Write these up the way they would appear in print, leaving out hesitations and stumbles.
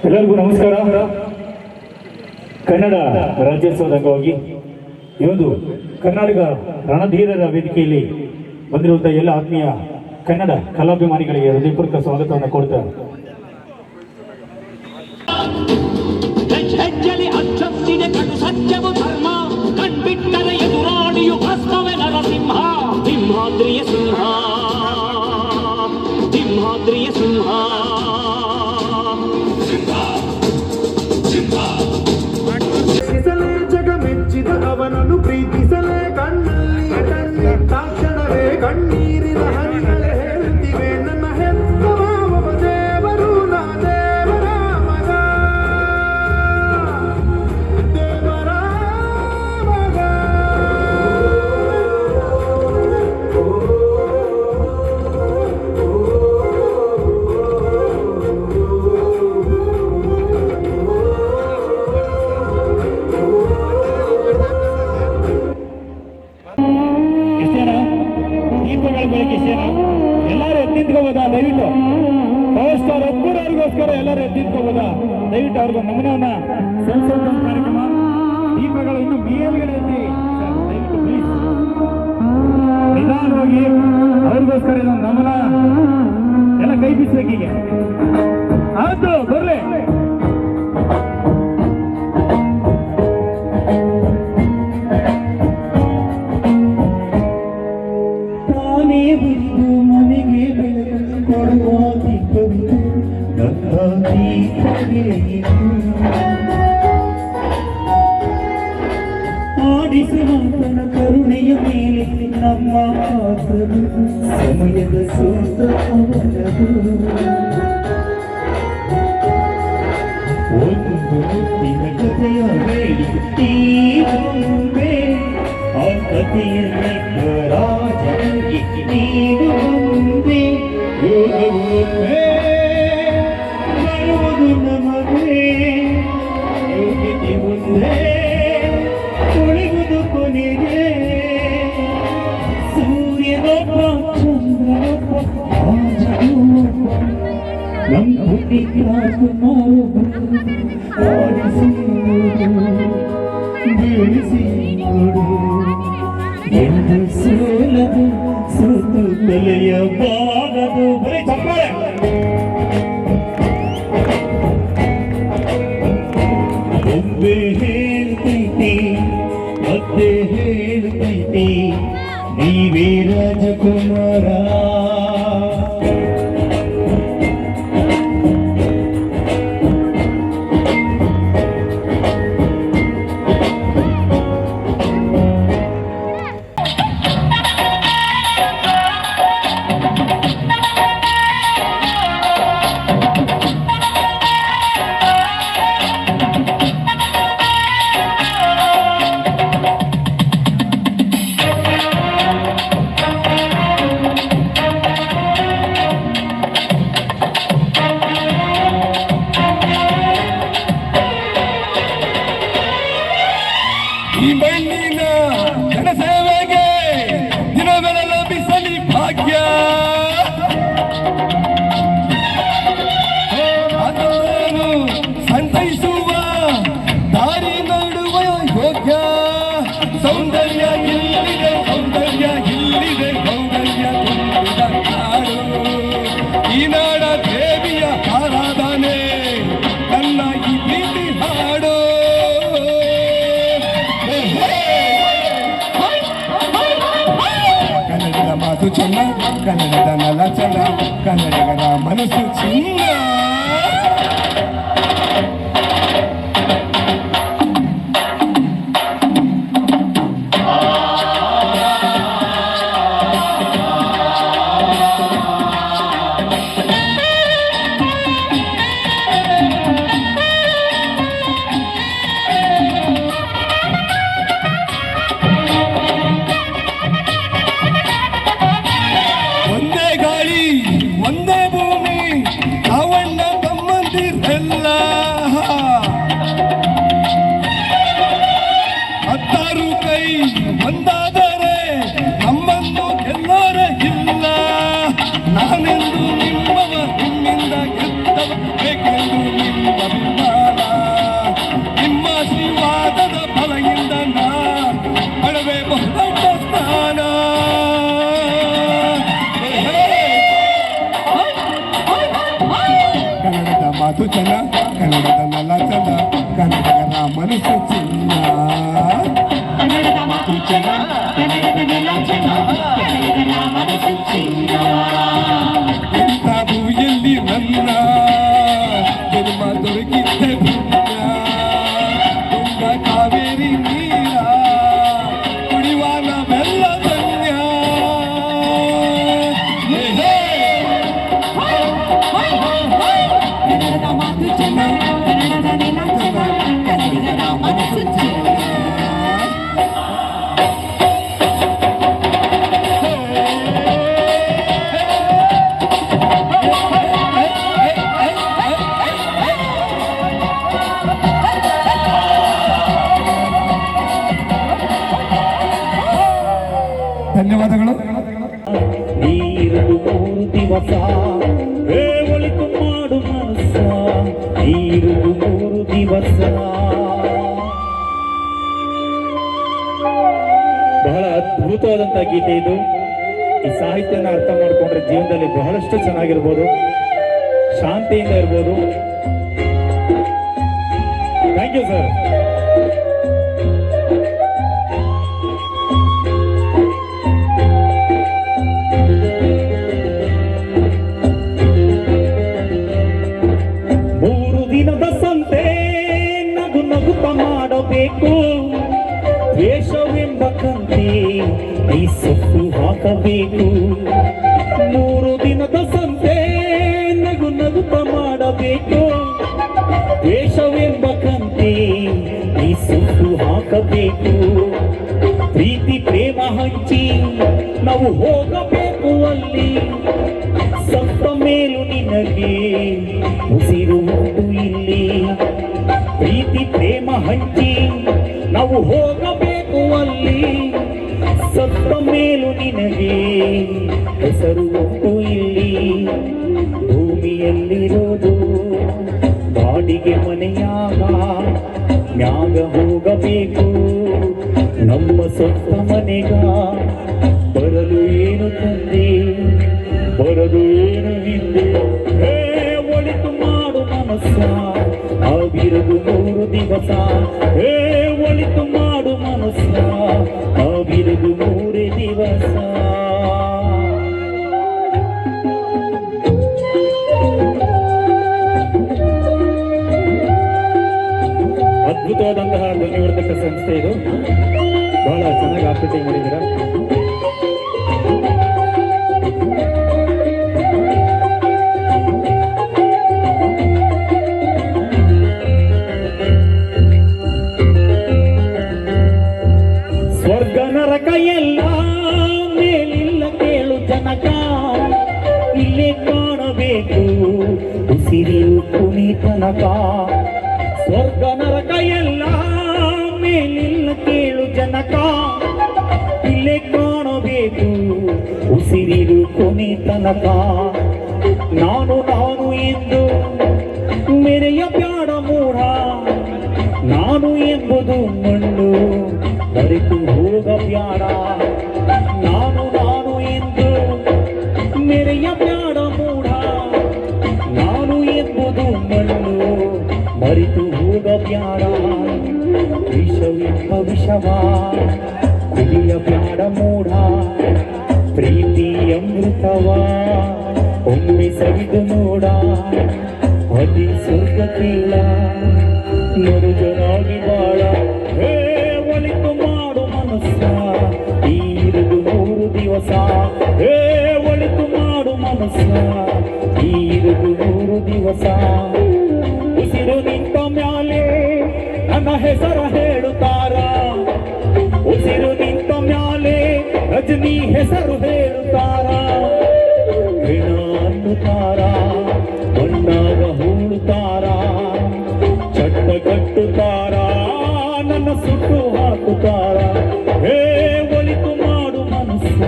ಎಲ್ಲರಿಗೂ ನಮಸ್ಕಾರ. ಕನ್ನಡ ರಾಜ್ಯೋತ್ಸವದ ಅಂಗವಾಗಿ ಈ ಒಂದು ಕರ್ನಾಟಕ ರಣಧೀರರ ವೇದಿಕೆಯಲ್ಲಿ ಬಂದಿರುವಂತಹ ಎಲ್ಲ ಆತ್ಮೀಯ ಕನ್ನಡ ಕಲಾಭಿಮಾನಿಗಳಿಗೆ ಹೃದಯಪೂರ್ವಕ ಸ್ವಾಗತವನ್ನು ಕೊಡ್ತಾರೆ. ಅವನನ್ನು ಪ್ರೀತಿಸಲೇ ಕಣ್ಣಲ್ಲಿ ತಕ್ಷಣವೇ ಕಣ್ಣೀರಿನ ಹನಿಗಳೇ ಹೇಳ್ತಿವೆ ನನ್ನ ಹೆತ್ತ ಮಾವ ದೇವರು ನಾ ದೇವರ ಮಗ ದೇವರ ಮಗ. ಎಲ್ಲರೂ ಎತ್ತಿದ್ಕೋಬೋದಾ? ದಯವಿಟ್ಟು ನಮಸ್ಕಾರ ಒಬ್ಬರವ್ರಿಗೋಸ್ಕರ ಎಲ್ಲರೂ ಎತ್ತಿದ್ಕೋಬೋದಾ? ದಯವಿಟ್ಟು ಅವ್ರಿಗೂ ನಮನವನ್ನ ಸಲ್ಲಿಸುವಂತ ಕಾರ್ಯಕ್ರಮ. ದೀಪಗಳು ಇನ್ನು ಮೇಲ್ಗಡೆ ಎತ್ತಿ ದಯವಿಟ್ಟು ಪ್ಲೀಸ್ ನಿಧಾನವಾಗಿ ಅವ್ರಿಗೋಸ್ಕರ ಇದೊಂದು ನಮನ ಎಲ್ಲ ಕೈ ಬೀಸಬೇಕೀಗ. ಆಯ್ತು ಬರ್ಲಿ. ಮನೆಗೆ ಬೆಳಕು ಕೊಡುವ ದೀಪವಿದು ನನ್ನ ದೀಪವಿದು ಆಡಿಸುವಂತನ ಕರುಣೆಯ ಮೇಲೆ ನಮ್ಮ ಪಾತ್ರರು ಸಮಯದ ಸೂತ್ರ ಅವನದು. ಒಂದು ಮುತ್ತಿನ ಕಥೆಯ ಹೇಳಿದ್ದೀವೆ ಆ ಕಥೆಯಲ್ಲಿ ರಾಜನಿಗೆ ನೀನು ಮುಂದೆ ಯೋಗವೊಮ್ಮೆ ಬರುವುದು ನಮಗೆ ಯೋಗ್ಯತೆ ಮುಂದೆ ತೊಳೆಯುವುದು ಕೊನೆಗೆ ಸೂರ್ಯನೊಬ್ಬ ಚಂದ್ರನೊಬ್ಬ ರಾಜನೊಬ್ಬ ನಮ್ಮ ಹುಟ್ಟಿರಾಜಕುಮಾರೊಬ್ಬ ಆಡಿಸಿ ಬೆಳೆಸಿ ನೋಡು ಎಂದು ಸೋಲದು ಸೋತು ಕಲೆಯಬಾರದು. ಬರೀ ಚಪ್ಪಾಳೆ. ನೀವೇ ರಾಜಕುಮಾರ. ಈ ಮಣ್ಣಿನ ಜನಸೇವೆಗೆ ದಿನವೆಲ್ಲ ಬಿಸಲಿ ಭಾಗ್ಯ. ಅದನ್ನು ಸಂತೈಸುವ ದಾರಿ ನೋಡುವ ಯೋಗ್ಯ. ಸೌಂದರ್ಯ ಇಲ್ಲಿದೆ, ಸೌಂದರ್ಯ ಇಲ್ಲಿದೆ, ಸೌಂದರ್ಯ ತುಂಬಿದ ನಾಡು. ಈ ನಾಡ ದೇವಿಯ ಆರಾಧನೆ ನನ್ನ ಈ ಪ್ರೀತಿ ಹಾಡು. ಕನ್ನಡದ ಮಾತು ಚೆನ್ನ, ಕನ್ನಡದ ನೆಲ ಚೆನ್ನ, ಕನ್ನಡಿಗರ ಮನಸ್ಸು ಚಿನ್ನ. ಒಂದೇ ಗಾಳಿ ಒಂದೇ ಭೂಮಿ, ಅವಣ್ಣ ತಮ್ಮಂದಿರೆಲ್ಲ. ಹತ್ತಾರು ಕೈ ಒಂದಾದರೆ ನಮ್ಮನ್ನು ಗೆಲ್ಲೋರೆ ಇಲ್ಲ. ನಾನೆಂದು ನಿಮ್ಮವ, ನಿಮ್ಮಿಂದ ಗೆದ್ದವ, ಬೇಕೆಂದು ನಿಮ್ಮ ಅಭಿಮಾನ. ನಿಮ್ಮ ಆಶೀರ್ವಾದದ ಫಲದಿಂದ ನಾ ಪಡವೆ ಬಹುದೊಡ್ಡ ಸ್ಥಾನ. ಕನ್ನಡದ ಮಾತು ಚೆನ್ನ, ಕನ್ನಡದ ನೆಲ ಚೆನ್ನ, ಕನ್ನಡಿಗರ ಮನಸ್ಸು ಚಿನ್ನ. ಕನ್ನಡದ ಮಾತು ಚೆನ್ನ, ಕನ್ನಡದ ನೆಲ ಚೆನ್ನ, ಕನ್ನಡಿಗರ ಮನಸ್ಸು ಚಿನ್ನ. ಎಂಥದು ಎಲ್ಲಿ ನನ್ನ ಜನ್ಮ ದೊರಕಿದ್ದೆ ಪುಣ್ಯ. ತುಂಗ ಕಾವೇರಿ ನೀರ ಕುಡಿಯುವ ನಾವೆಲ್ಲ ಧನ್ಯ. ಕನ್ನಡದ ಮಾತು ಚೆನ್ನ, ಕನ್ನಡದ ನೆಲ ಚೆನ್ನ, ಕನ್ನಡಿಗರ ಮನಸ್ಸು ಚಿನ್ನ. ಧನ್ಯವಾದಗಳು. ನೀರು 3 ದಿವಸ ಒಳಿತು ಮಾಡು ಮನಸ್ಸ. ನೀರು 3 ದಿವಸ. ಬಹಳ ಅದ್ಭುತವಾದಂತ ಗೀತೆ ಇದು. ಈ ಸಾಹಿತ್ಯನ ಅರ್ಥ ಮಾಡ್ಕೊಂಡ್ರೆ ಜೀವನದಲ್ಲಿ ಬಹಳಷ್ಟು ಚೆನ್ನಾಗಿರ್ಬೋದು, ಶಾಂತಿಯಿಂದ ಇರ್ಬೋದು. Thank you sir. ದಿನದ ಸಂತೆ ನಗು ನಗುತ್ತ ಮಾಡಬೇಕು. ದ್ವೇಷವೆಂಬ ಕಂತೆ ಈ ಸೊತ್ತು ಹಾಕಬೇಕು. 3 ದಿನದ ಸಂತೆ ನಗು ನಗುತ್ತ ಮಾಡಬೇಕು. ದ್ವೇಷವೆಂಬ ಕಂತೆ ಈ ಸೊತ್ತು ಹಾಕಬೇಕು. ಪ್ರೀತಿ ಪ್ರೇಮ ಹಂಚಿ ನಾವು ಹೋಗಬೇಕು ಅಲ್ಲಿ. ಸತ್ತ ಮೇಲೂ ನಿನಗೆ ಉಸಿರು ಉಂಟು ಇಲ್ಲಿ. ಪ್ರೀತಿ ಪ್ರೇಮ ಹಂಚಿ ನಾವು ಹೋಗಬೇಕು ಅಲ್ಲಿ. ಸತ್ತ ಮೇಲೂ ನಿನಗೆ ಹೆಸರು ಉಂಟು ಇಲ್ಲಿ. ಭೂಮಿಯಲ್ಲಿರೋದು ಬಾಡಿಗೆ ಮನೆಯಾಗ ಮ್ಯಾಗ ಹೋಗಬೇಕು. ನಮ್ಮ ಸ್ವಂತ ಮನೆಗ ಬರಲು ಏನು ತಂದೆ, ಬರದು ಏನು ಹಿಂದೆ. ಒಳಿತು ಮಾಡು ಮನಸ್ಸ, ಆಗಿರದು 3 ದಿವಸ. ಒಳಿತು ಮಾಡು ಮನಸ್ಸ, ಆಗಿರದು 3 ದಿವಸ. ದಿವಸ. ಅದ್ಭುತವಾದಂತಹ ಧ್ವನಿವರ್ಧಕ ಸಂಸ್ಥೆ ಇದು. ಬಹಳ ಚೆನ್ನಾಗಿ ಆಪರೇಟಿಂಗ್ ಮಾಡಿದ್ದೀರಾ. ಸ್ವರ್ಗ ನರಕ ಎಲ್ಲ ಮೇಲಿಲ್ಲ ಕೇಳು ಜನಕ, ಇಲ್ಲೇ ಕಾಣಬೇಕು ಉಸಿರಿರು ಕುಣಿತನಕ. ಸ್ವರ್ಗ ನರಕ ಎಲ್ಲ ಮೇಲಿಲ್ಲ ಕೇಳು ಜನಕ, ಇಲ್ಲೇ ಕಾಣಬೇಕು ಉಸಿರಿರು ಕುಣಿತನಕ. ನಾನು ನಾನು ಎಂದು ಮೆರೆಯ ಬ್ಯಾಡ ಮೂಢ, ನಾನು ಎಂಬುದು ಮಣ್ಣು ಮರೆತು ಹೋಗ ಬ್ಯಾಡ. ನಾನು ನಾನು ಎಂದು ಮೆರೆಯ ಬ್ಯಾಡ ಮೂಢ, ನಾನು ಎಂಬುದು ಮಣ್ಣು ಮರೆತು ಹೋಗ ಬ್ಯಾಡ. ವಿಷವೆಂಬ ವಿಷವ ಕುಡಿಯ ಬ್ಯಾಡ ಮೂಢ, ಪ್ರೀತಿ ಅಮೃತವ ಒಮ್ಮೆ ಸವಿದು ನೋಡ. ಅತಿ ಸ್ವರ್ಗ ಕೇಳ ಮರುಜನಾಗಿ ಬಾಳ. ಹೇ ಒಳಿತು ಮಾಡು ಮನಸ್ಸ ಈ ಇರುದು 3 ದಿವಸ. ಹೇ ಒಳಿತು ಮಾಡು ಮನಸ್ಸ ಈ ಇರುದು 3 ದಿವಸ. ಉಸಿರು ನಿಂತ ಮ್ಯಾಲೆ ನನ್ನ ಹೆಸರ ಹೇಳುತ್ತಾರ, ಉಸಿರು ನಿಂತ ಮ್ಯಾಲೆ ರಜನಿ ಹೆಸರು ಹೇಳುತ್ತಾರ. ಹೆಣ ಅನ್ನುತ್ತಾರ, ಮಣ್ಣಾಗ ಹೂಳುತ್ತಾರ, ಚಟ್ಟ ಕಟ್ಟುತ್ತಾರ, ನನ್ನ ಸುಟ್ಟು ಹಾಕುತ್ತಾರ. ಹೇ ಒಳಿತು ಮಾಡು ಮನಸ್ಸ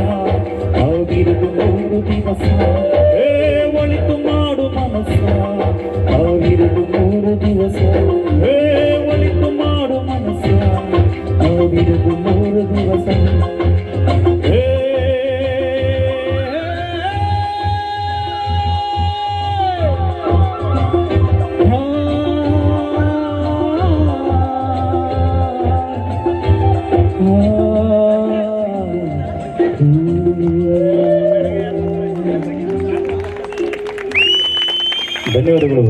ಆಗಿರುದು 3 ದಿವಸ. ಹೇ ಒಳಿತು ಮಾಡು ಮನಸ್ಸ ಆಗಿರುದು 3 ದಿವಸ. ಹೇ ಒಳಿತು ಮಾಡು ಮನಸ್ಸ ಆಗಿರುದು 3 ದಿವಸ. ಹೇ ಧನ್ಯವಾದಗಳು.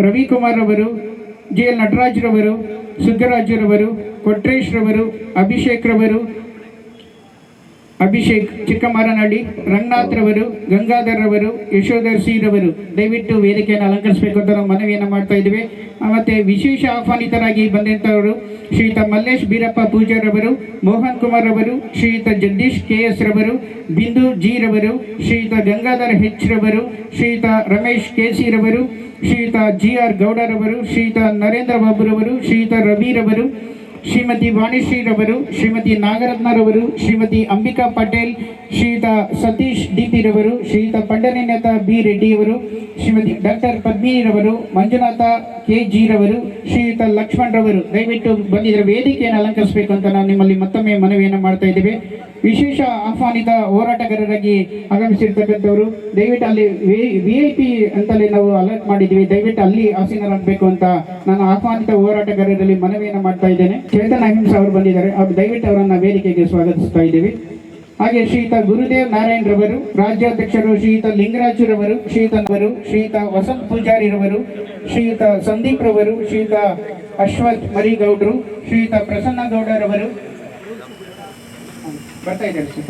ರವಿಕುಮಾರ್ ಅವರು, JL ನಟರಾಜ್ರವರು, ಸುಗ್ಗರಾಜ್ರವರು, ಕೊಟ್ರೇಶ್ ರವರು, ಅಭಿಷೇಕ್ ಚಿಕ್ಕಮಾರನಹಳ್ಳಿ, ರಂಗನಾಥ್ ರವರು, ಗಂಗಾಧರ್ ರವರು, ಯಶೋಧರ್ ಸಿ ರವರು ದಯವಿಟ್ಟು ವೇದಿಕೆಯನ್ನು ಅಲಂಕರಿಸಬೇಕು ಅಂತ ನಾವು ಮನವಿಯನ್ನು ಮಾಡ್ತಾ ಇದ್ದೇವೆ. ಮತ್ತೆ ವಿಶೇಷ ಆಹ್ವಾನಿತರಾಗಿ ಬಂದಂಥವರು ಶ್ರೀಯುತ ಮಲ್ಲೇಶ್ ಬೀರಪ್ಪ ಪೂಜಾರ್ ರವರು, ಮೋಹನ್ ಕುಮಾರ್ ರವರು, ಶ್ರೀಯುತ ಜಗದೀಶ್ KS ರವರು, ಬಿಂದು G ರವರು, ಶ್ರೀಯುತ ಗಂಗಾಧರ್ H ರವರು, ಶ್ರೀಯುತ ರಮೇಶ್ KC ರವರು, ಶ್ರೀಯುತ GR ಗೌಡರವರು, ಶ್ರೀಯುತ ನರೇಂದ್ರ ಬಾಬು ರವರು, ಶ್ರೀಯುತ ರವಿ ರವರು, ಶ್ರೀಮತಿ ವಾಣಿಶ್ರೀ ರವರು, ಶ್ರೀಮತಿ ನಾಗರತ್ನರವರು, ಶ್ರೀಮತಿ ಅಂಬಿಕಾ ಪಟೇಲ್, ಶ್ರೀಯುತ ಸತೀಶ್ DP ರವರು, ಶ್ರೀಯುತ ಪಂಡರಿನಾಥ B ರೆಡ್ಡಿಯವರು, ಶ್ರೀಮತಿ ಡಾಕ್ಟರ್ ಪದ್ಮಿನಿರವರು, ಮಂಜುನಾಥ KG ರವರು, ಶ್ರೀಯುತ ಲಕ್ಷ್ಮಣ್ ರವರು ದಯವಿಟ್ಟು ಬಂದಿದ್ದರೆ ವೇದಿಕೆಯನ್ನು ಅಲಂಕರಿಸಬೇಕು ಅಂತ ನಾವು ನಿಮ್ಮಲ್ಲಿ ಮತ್ತೊಮ್ಮೆ ಮನವಿಯನ್ನು ಮಾಡ್ತಾ ಇದ್ದೇವೆ. ವಿಶೇಷ ಆಹ್ವಾನಿತ ಹೋರಾಟಗಾರರಾಗಿ ಆಗಮಿಸಿರ್ತಕ್ಕಂಥವರು ದಯವಿಟ್ಟು ಅಲ್ಲಿ VIP ಅಂತಲೇ ನಾವು ಅಲರ್ಟ್ ಮಾಡಿದ್ದೀವಿ, ದಯವಿಟ್ಟು ಅಲ್ಲಿ ಆಸೀನರಾಗಬೇಕು ಅಂತ ನಾನು ಆಹ್ವಾನಿತ ಹೋರಾಟಗಾರರಲ್ಲಿ ಮನವಿಯನ್ನು ಮಾಡ್ತಾ ಇದ್ದೇನೆ. ಚೇತನ್ ಅಹಿಂಸಾ ಅವರು ಬಂದಿದ್ದಾರೆ, ಅವರು ದಯವಿಟ್ಟು ಅವರನ್ನ ವೇದಿಕೆಗೆ ಸ್ವಾಗತಿಸ್ತಾ ಇದ್ದೀವಿ. ಹಾಗೆ ಶ್ರೀಯುತ ಗುರುದೇವ್ ನಾರಾಯಣ್ ರವರು, ರಾಜ್ಯಾಧ್ಯಕ್ಷರು ಶ್ರೀಯುತ ಲಿಂಗರಾಜು ರವರು, ಶ್ರೀಯುತ ವಸಂತ್ ಪೂಜಾರಿ ರವರು, ಶ್ರೀಯುತ ಸಂದೀಪ್ ರವರು, ಶ್ರೀಯುತ ಅಶ್ವಥ್ ಮರಿಗೌಡರು, ಶ್ರೀಯುತ ಪ್ರಸನ್ನ ಗೌಡರವರು ಬರ್ತಾ ಇದ್ದಾರೆ ಸರ್.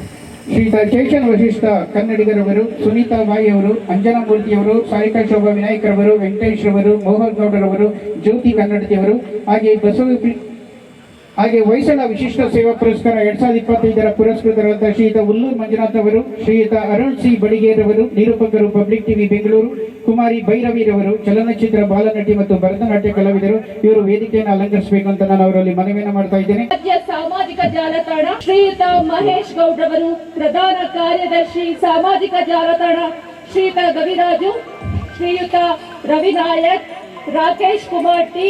ಶ್ರೀಯುತ ಚೇತನ್ ವಶಿಷ್ಠ ಕನ್ನಡಿಗರವರು, ಸುನೀತಾ ಬಾಯಿ ಅವರು, ಅಂಜನಾ ಮೂರ್ತಿಯವರು, ಸಾರಿಕಾ ಶೋಭಾ ವಿನಾಯಕರವರು, ವೆಂಕಟೇಶ್ ರವರು, ಮೋಹನ್ ಗೌಡರವರು, ಜ್ಯೋತಿ ಕನ್ನಡತಿಯವರು, ಹಾಗೆ ಹೊಯ್ಸಳ ವಿಶಿಷ್ಟ ಸೇವಾ ಪುರಸ್ಕಾರ 2025 ಪುರಸ್ಕೃತರಾದ ಶ್ರೀಯುತ ಉಲ್ಲೂರು ಮಂಜುನಾಥ್ ಅವರು, ಶ್ರೀಯುತ ಅರುಣ್ ಸಿ ಬಡಿಗೇರವರು, ನಿರೂಪಕರು ಪಬ್ಲಿಕ್ ಟಿವಿ ಬೆಂಗಳೂರು, ಕುಮಾರಿ ಭೈರವಿರವರು ಚಲನಚಿತ್ರ ಬಾಲನಟಿ ಮತ್ತು ಭರತನಾಟ್ಯ ಕಲಾವಿದರು, ಇವರು ವೇದಿಕೆಯನ್ನು ಅಲಂಕರಿಸಬೇಕು ಅಂತ ನಾನು ಅವರಲ್ಲಿ ಮನವಿಯನ್ನು ಮಾಡ್ತಾ ಇದ್ದೇನೆ. ರಾಜ್ಯ ಸಾಮಾಜಿಕ ಜಾಲತಾಣ ಶ್ರೀಯುತ ಮಹೇಶ್ ಗೌಡ್ರವರು, ಪ್ರಧಾನ ಕಾರ್ಯದರ್ಶಿ ಸಾಮಾಜಿಕ ಜಾಲತಾಣ ಶ್ರೀಯುತ ಗವಿರಾಜು, ಶ್ರೀಯುತ ರವಿನಾಯಕ್, ರಾಕೇಶ್ ಕುಮಾರ್ ಟಿ.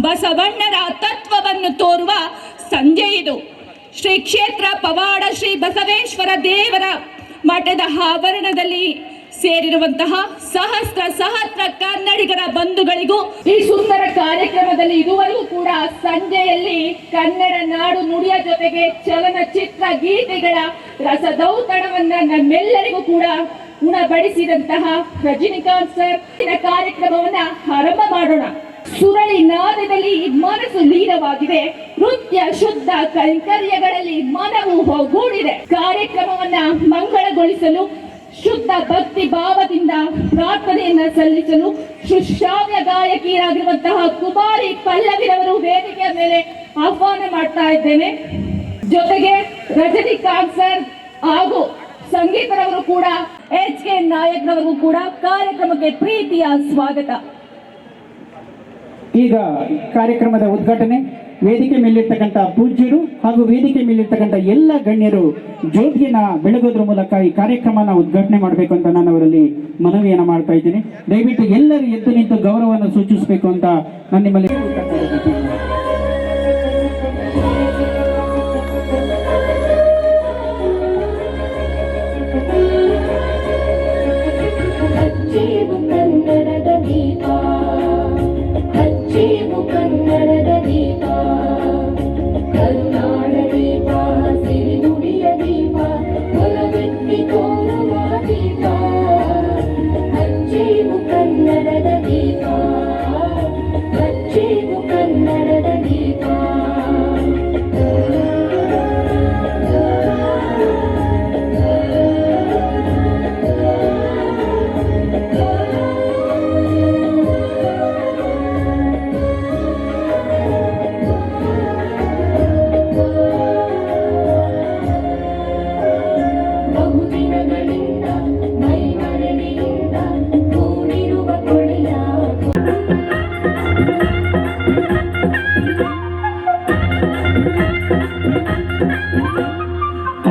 ಬಸವಣ್ಣರ ತತ್ವವನ್ನು ತೋರುವ ಸಂಜೆ ಇದು. ಶ್ರೀ ಕ್ಷೇತ್ರ ಪವಾಡ ಶ್ರೀ ಬಸವೇಶ್ವರ ದೇವರ ಮಠದ ಆವರಣದಲ್ಲಿ ಸೇರಿರುವಂತಹ ಸಹಸ್ರ ಕನ್ನಡಿಗರ ಬಂಧುಗಳಿಗೂ ಈ ಸುಂದರ ಕಾರ್ಯಕ್ರಮದಲ್ಲಿ ಇದುವರೆಗೂ ಕೂಡ ಸಂಜೆಯಲ್ಲಿ ಕನ್ನಡ ನಾಡು ನುಡಿಯ ಜೊತೆಗೆ ಚಲನಚಿತ್ರ ಗೀತೆಗಳ ರಸದೌತಣವನ್ನ ನಮ್ಮೆಲ್ಲರಿಗೂ ಕೂಡ ಉಣಬಡಿಸಿದಂತಹ ರಜನಿಕಾಂತ್ ಸರ್ ಕಾರ್ಯಕ್ರಮವನ್ನ ಆರಂಭ ಮಾಡೋಣ. ಸುರಳಿ ನಾದದಲ್ಲಿ ಮನಸ್ಸು ಲೀನವಾಗಿದೆ, ನೃತ್ಯ ಶುದ್ಧ ಕೈಂಕರ್ಯಗಳಲ್ಲಿ ಮನವು ಹೋಗೂಡಿದೆ. ಕಾರ್ಯಕ್ರಮವನ್ನ ಮಂಗಳಗೊಳಿಸಲು ಶುದ್ಧ ಭಕ್ತಿ ಭಾವದಿಂದ ಪ್ರಾರ್ಥನೆಯನ್ನ ಸಲ್ಲಿಸಲು ಸುಶ್ರಾವ್ಯ ಗಾಯಕಿಯರಾಗಿರುವಂತಹ ಕುಮಾರಿ ಪಲ್ಲವಿರವರು ವೇದಿಕೆಯ ಮೇಲೆ ಆಹ್ವಾನ ಮಾಡ್ತಾ ಇದ್ದೇನೆ. ಜೊತೆಗೆ ರಜನಿಕಾಂತ್ ಸರ್ ಹಾಗೂ ಸಂಗೀತರವರು ಕೂಡ HK ನಾಯಕ್ರವರು ಕೂಡ ಕಾರ್ಯಕ್ರಮಕ್ಕೆ ಪ್ರೀತಿಯ ಸ್ವಾಗತ. ಈಗ ಕಾರ್ಯಕ್ರಮದ ಉದ್ಘಾಟನೆ ವೇದಿಕೆ ಮೇಲಿರ್ತಕ್ಕಂಥ ಪೂಜ್ಯರು ಹಾಗೂ ವೇದಿಕೆ ಮೇಲಿರ್ತಕ್ಕಂಥ ಎಲ್ಲ ಗಣ್ಯರು ಜ್ಯೋತಿಯನ್ನ ಬೆಳಗೋದ್ರ ಮೂಲಕ ಈ ಕಾರ್ಯಕ್ರಮನ ಉದ್ಘಾಟನೆ ಮಾಡಬೇಕು ಅಂತ ನಾನು ಅವರಲ್ಲಿ ಮನವಿಯನ್ನು ಮಾಡ್ತಾ ಇದ್ದೀನಿ. ದಯವಿಟ್ಟು ಎಲ್ಲರೂ ಎದ್ದು ನಿಂತು ಗೌರವವನ್ನು ಸೂಚಿಸಬೇಕು ಅಂತ ನಾನು ನಿಮ್ಮಲ್ಲಿ ಕನ್ನಡದ ದೀಪ, ಕರುನಾಡ ದೀಪ, ಸಿರಿನುಡಿಯ ದೀಪ, ಒಲವೆತ್ತಿ ತೋರುವ ದೀಪ. ಹಚ್ಚೇವು ಕನ್ನಡದ ದೀಪ, ಹಚ್ಚೇವು ಕನ್ನಡದ ದೀಪ.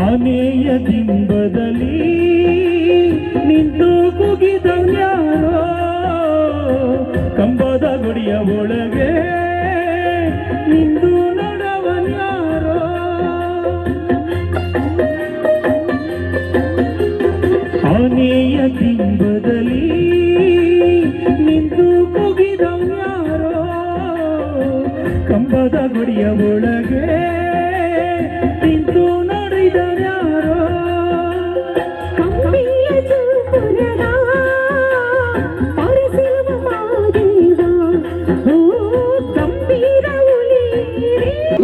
ಆನೆಯ ದಿಂಬದಲ್ಲಿ ನಿಂತು ಕುಗಿದವ್ಯಾರೋ, ಕಂಬದ ಗುಡಿಯ ಒಳಗೆ ನಿಂದು ನಡೆವನ್ಯಾರೋ. ಆನೆಯ ದಿಂಬದಲ್ಲಿ ನಿಂತು ಕುಗಿದವ್ಯಾರೋ, ಕಂಬದ ಗುಡಿಯ ಒಳಗೆ ನಿಂತು ನಡೆದವ್ಯಾರೋ.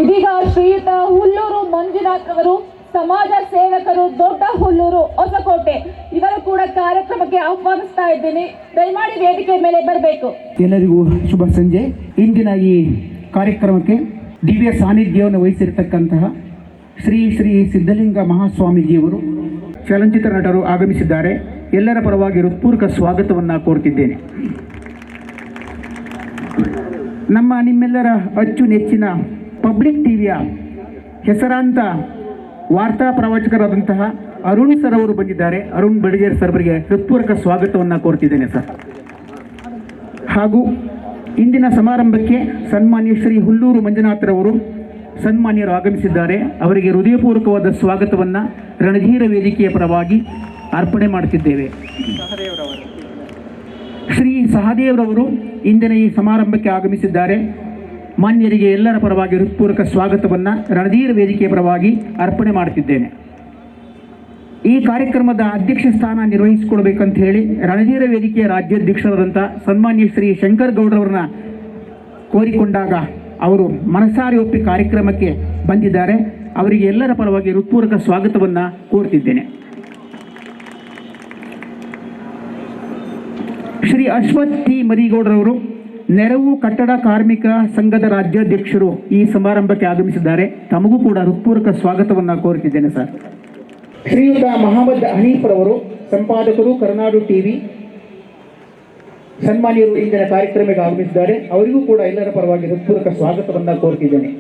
ಇದೀಗ ಶ್ರೀಯುತ ಹುಲ್ಲೂರು ಮಂಜುನಾಥ್ ಅವರು, ಸಮಾಜ ಸೇವಕರು, ದೊಡ್ಡ ಹುಲ್ಲೂರು ಹೊಸಕೋಟೆ, ಇವರು ಕೂಡ ಕಾರ್ಯಕ್ರಮಕ್ಕೆ ಆಹ್ವಾನಿಸ್ತಾ ಇದ್ದೀನಿ. ದಯಮಾಡಿ ವೇದಿಕೆ ಮೇಲೆ ಬರಬೇಕು. ಎಲ್ಲರಿಗೂ ಶುಭ ಸಂಜೆ. ಇಂದಿನ ಈ ಕಾರ್ಯಕ್ರಮಕ್ಕೆ ದಿವ್ಯ ಸಾನ್ನಿಧ್ಯವನ್ನು ವಹಿಸಿರ್ತಕ್ಕಂತಹ ಶ್ರೀ ಶ್ರೀ ಸಿದ್ಧಲಿಂಗ ಮಹಾಸ್ವಾಮೀಜಿಯವರು, ಚಲನಚಿತ್ರ ನಟರು ಆಗಮಿಸಿದ್ದಾರೆ. ಎಲ್ಲರ ಪರವಾಗಿ ಹೃತ್ಪೂರ್ವಕ ಸ್ವಾಗತವನ್ನು ಕೋರ್ತಿದ್ದೇನೆ. ನಿಮ್ಮೆಲ್ಲರ ಅಚ್ಚುನೆಚ್ಚಿನ ಪಬ್ಲಿಕ್ ಟಿವಿಯ ಹೆಸರಾಂತ ವಾರ್ತಾ ಪ್ರವಾಚಕರಾದಂತಹ ಅರುಣ್ ಸರ್ ಅವರು ಬಂದಿದ್ದಾರೆ. ಅರುಣ್ ಬಡಿಗೇರ್ ಸರ್ ಅವರಿಗೆ ಹೃತ್ಪೂರ್ವಕ ಸ್ವಾಗತವನ್ನು ಕೋರ್ತಿದ್ದೇನೆ ಸರ್. ಹಾಗೂ ಇಂದಿನ ಸಮಾರಂಭಕ್ಕೆ ಸನ್ಮಾನ್ಯ ಶ್ರೀ ಹುಲ್ಲೂರು ಮಂಜುನಾಥರವರು ಸನ್ಮಾನ್ಯರು ಆಗಮಿಸಿದ್ದಾರೆ. ಅವರಿಗೆ ಹೃದಯಪೂರ್ವಕವಾದ ಸ್ವಾಗತವನ್ನು ರಣಧೀರ ವೇದಿಕೆಯ ಪರವಾಗಿ ಅರ್ಪಣೆ ಮಾಡುತ್ತಿದ್ದೇವೆ. ಶ್ರೀ ಸಹದೇವ್ರವರು ಇಂದಿನ ಈ ಸಮಾರಂಭಕ್ಕೆ ಆಗಮಿಸಿದ್ದಾರೆ. ಮಾನ್ಯರಿಗೆ ಎಲ್ಲರ ಪರವಾಗಿ ಹೃತ್ಪೂರ್ವಕ ಸ್ವಾಗತವನ್ನು ರಣಧೀರ ವೇದಿಕೆಯ ಪರವಾಗಿ ಅರ್ಪಣೆ ಮಾಡುತ್ತಿದ್ದೇನೆ. ಈ ಕಾರ್ಯಕ್ರಮದ ಅಧ್ಯಕ್ಷ ಸ್ಥಾನ ನಿರ್ವಹಿಸಿಕೊಳ್ಬೇಕಂತ ಹೇಳಿ ರಣಧೀರ ವೇದಿಕೆಯ ರಾಜ್ಯಾಧ್ಯಕ್ಷರಾದಂಥ ಸನ್ಮಾನ್ಯ ಶ್ರೀ ಶಂಕರ್ ಗೌಡ್ರವ್ರನ್ನ ಕೋರಿಕೊಂಡಾಗ ಅವರು ಮನಸಾರಿ ಒಪ್ಪಿ ಕಾರ್ಯಕ್ರಮಕ್ಕೆ ಬಂದಿದ್ದಾರೆ. ಅವರಿಗೆ ಎಲ್ಲರ ಪರವಾಗಿ ಹೃತ್ಪೂರ್ವಕ ಸ್ವಾಗತವನ್ನು ಕೋರ್ತಿದ್ದೇನೆ. ಶ್ರೀ ಅಶ್ವಥ್ ಟಿ ಮರಿಗೌಡರವರು ನೆರವು ಕಟ್ಟಡ ಕಾರ್ಮಿಕ ಸಂಘದ ರಾಜ್ಯಾಧ್ಯಕ್ಷರು ಈ ಸಮಾರಂಭಕ್ಕೆ ಆಗಮಿಸಿದ್ದಾರೆ. ತಮಗೂ ಕೂಡ ಹೃತ್ಪೂರ್ವಕ ಸ್ವಾಗತವನ್ನು ಕೋರುತ್ತಿದ್ದೇನೆ ಸರ್. ಶ್ರೀಯುತ ಮಹಮ್ಮದ್ ಹನೀಫ್ರವರು ಸಂಪಾದಕರು, ಕರ್ನಾಡು ಟಿವಿ, ಸನ್ಮಾನ್ಯರು ಇಂದಿನ ಕಾರ್ಯಕ್ರಮಕ್ಕೆ ಆಗಮಿಸಿದ್ದಾರೆ. ಅವರಿಗೂ ಕೂಡ ಎಲ್ಲರ ಪರವಾಗಿ ಹೃತ್ಪೂರ್ವಕ ಸ್ವಾಗತವನ್ನು ಕೋರುತ್ತಿದ್ದೇನೆ.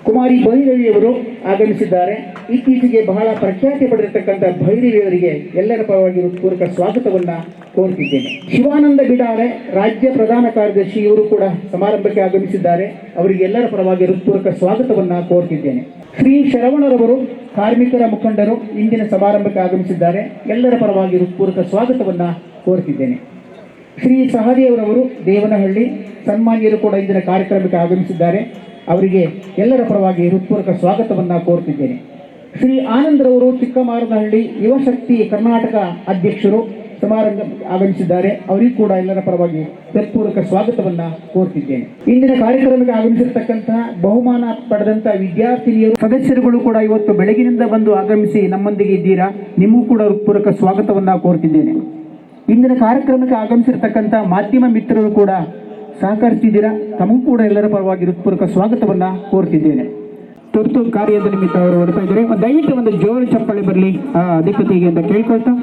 ಕುಮಾರಿ ಭೈರವಿಯವರು ಆಗಮಿಸಿದ್ದಾರೆ. ಇತ್ತೀಚೆಗೆ ಬಹಳ ಪ್ರಖ್ಯಾತಿ ಪಡೆದಿರತಕ್ಕಂಥ ಭೈರವಿಯವರಿಗೆ ಎಲ್ಲರ ಪರವಾಗಿ ಹೃತ್ಪೂರ್ವಕ ಸ್ವಾಗತವನ್ನು ಕೋರುತ್ತಿದ್ದೇನೆ. ಶಿವಾನಂದ ಬಿಡಾರೆ ರಾಜ್ಯ ಪ್ರಧಾನ ಕಾರ್ಯದರ್ಶಿ, ಇವರು ಕೂಡ ಸಮಾರಂಭಕ್ಕೆ ಆಗಮಿಸಿದ್ದಾರೆ. ಅವರಿಗೆ ಎಲ್ಲರ ಪರವಾಗಿ ಹೃತ್ಪೂರ್ವಕ ಸ್ವಾಗತವನ್ನು ಕೋರುತ್ತಿದ್ದೇನೆ. ಶ್ರೀ ಶರವಣರವರು ಕಾರ್ಮಿಕರ ಮುಖಂಡರು ಇಂದಿನ ಸಮಾರಂಭಕ್ಕೆ ಆಗಮಿಸಿದ್ದಾರೆ. ಎಲ್ಲರ ಪರವಾಗಿ ಹೃತ್ಪೂರ್ವಕ ಸ್ವಾಗತವನ್ನು ಕೋರುತ್ತಿದ್ದೇನೆ. ಶ್ರೀ ಸಹದೇವರವರು ದೇವನಹಳ್ಳಿ ಸನ್ಮಾನ್ಯರು ಕೂಡ ಇಂದಿನ ಕಾರ್ಯಕ್ರಮಕ್ಕೆ ಆಗಮಿಸಿದ್ದಾರೆ. ಅವರಿಗೆ ಎಲ್ಲರ ಪರವಾಗಿ ಹೃತ್ಪೂರ್ವಕ ಸ್ವಾಗತವನ್ನು ಕೋರುತ್ತಿದ್ದೇನೆ. ಶ್ರೀ ಆನಂದರವರು ಚಿಕ್ಕಮಾರನಹಳ್ಳಿ ಯುವಶಕ್ತಿ ಕರ್ನಾಟಕ ಅಧ್ಯಕ್ಷರು ಸಮಾರಂಭ ಆಗಮಿಸಿದ್ದಾರೆ. ಅವರಿಗೂ ಕೂಡ ಎಲ್ಲರ ಪರವಾಗಿ ಹೃತ್ಪೂರ್ವಕ ಸ್ವಾಗತವನ್ನು ಕೋರುತ್ತಿದ್ದೇನೆ. ಇಂದಿನ ಕಾರ್ಯಕ್ರಮಕ್ಕೆ ಆಗಮಿಸಿರ್ತಕ್ಕಂತಹ ಬಹುಮಾನ ಪಡೆದಂತಹ ವಿದ್ಯಾರ್ಥಿನಿಯರು ಸದಸ್ಯರುಗಳು ಕೂಡ ಇವತ್ತು ಬೆಳಗಿನಿಂದ ಬಂದು ಆಗಮಿಸಿ ನಮ್ಮೊಂದಿಗೆ ಇದ್ದೀರಾ. ನಿಮಗೂ ಕೂಡ ಹೃತ್ಪೂರ್ವಕ ಸ್ವಾಗತವನ್ನು ಕೋರುತ್ತಿದ್ದೇನೆ. ಇಂದಿನ ಕಾರ್ಯಕ್ರಮಕ್ಕೆ ಆಗಮಿಸಿರ್ತಕ್ಕಂಥ ಮಾಧ್ಯಮ ಮಿತ್ರರು ಕೂಡ ಸಹಕರಿಸಿದ್ದೀರಾ. ತಮಗೂ ಕೂಡ ಎಲ್ಲರ ಪರವಾಗಿ ಹೃತ್ಪೂರ್ವಕ ಸ್ವಾಗತವನ್ನು ಕೋರುತ್ತಿದ್ದೇನೆ. ತುರ್ತು ಕಾರ್ಯದ ನಿಮಿತ್ತ ಅವರು ಹೊರಡ್ತಾ ಇದ್ದಾರೆ. ದಯವಿಟ್ಟು ಒಂದು ಜೋರು ಚಪ್ಪಾಳೆ ಬರಲಿ ಅಧಿಪತಿಗೆ ಅಂತ ಕೇಳ್ಕೊಳ್ತಾ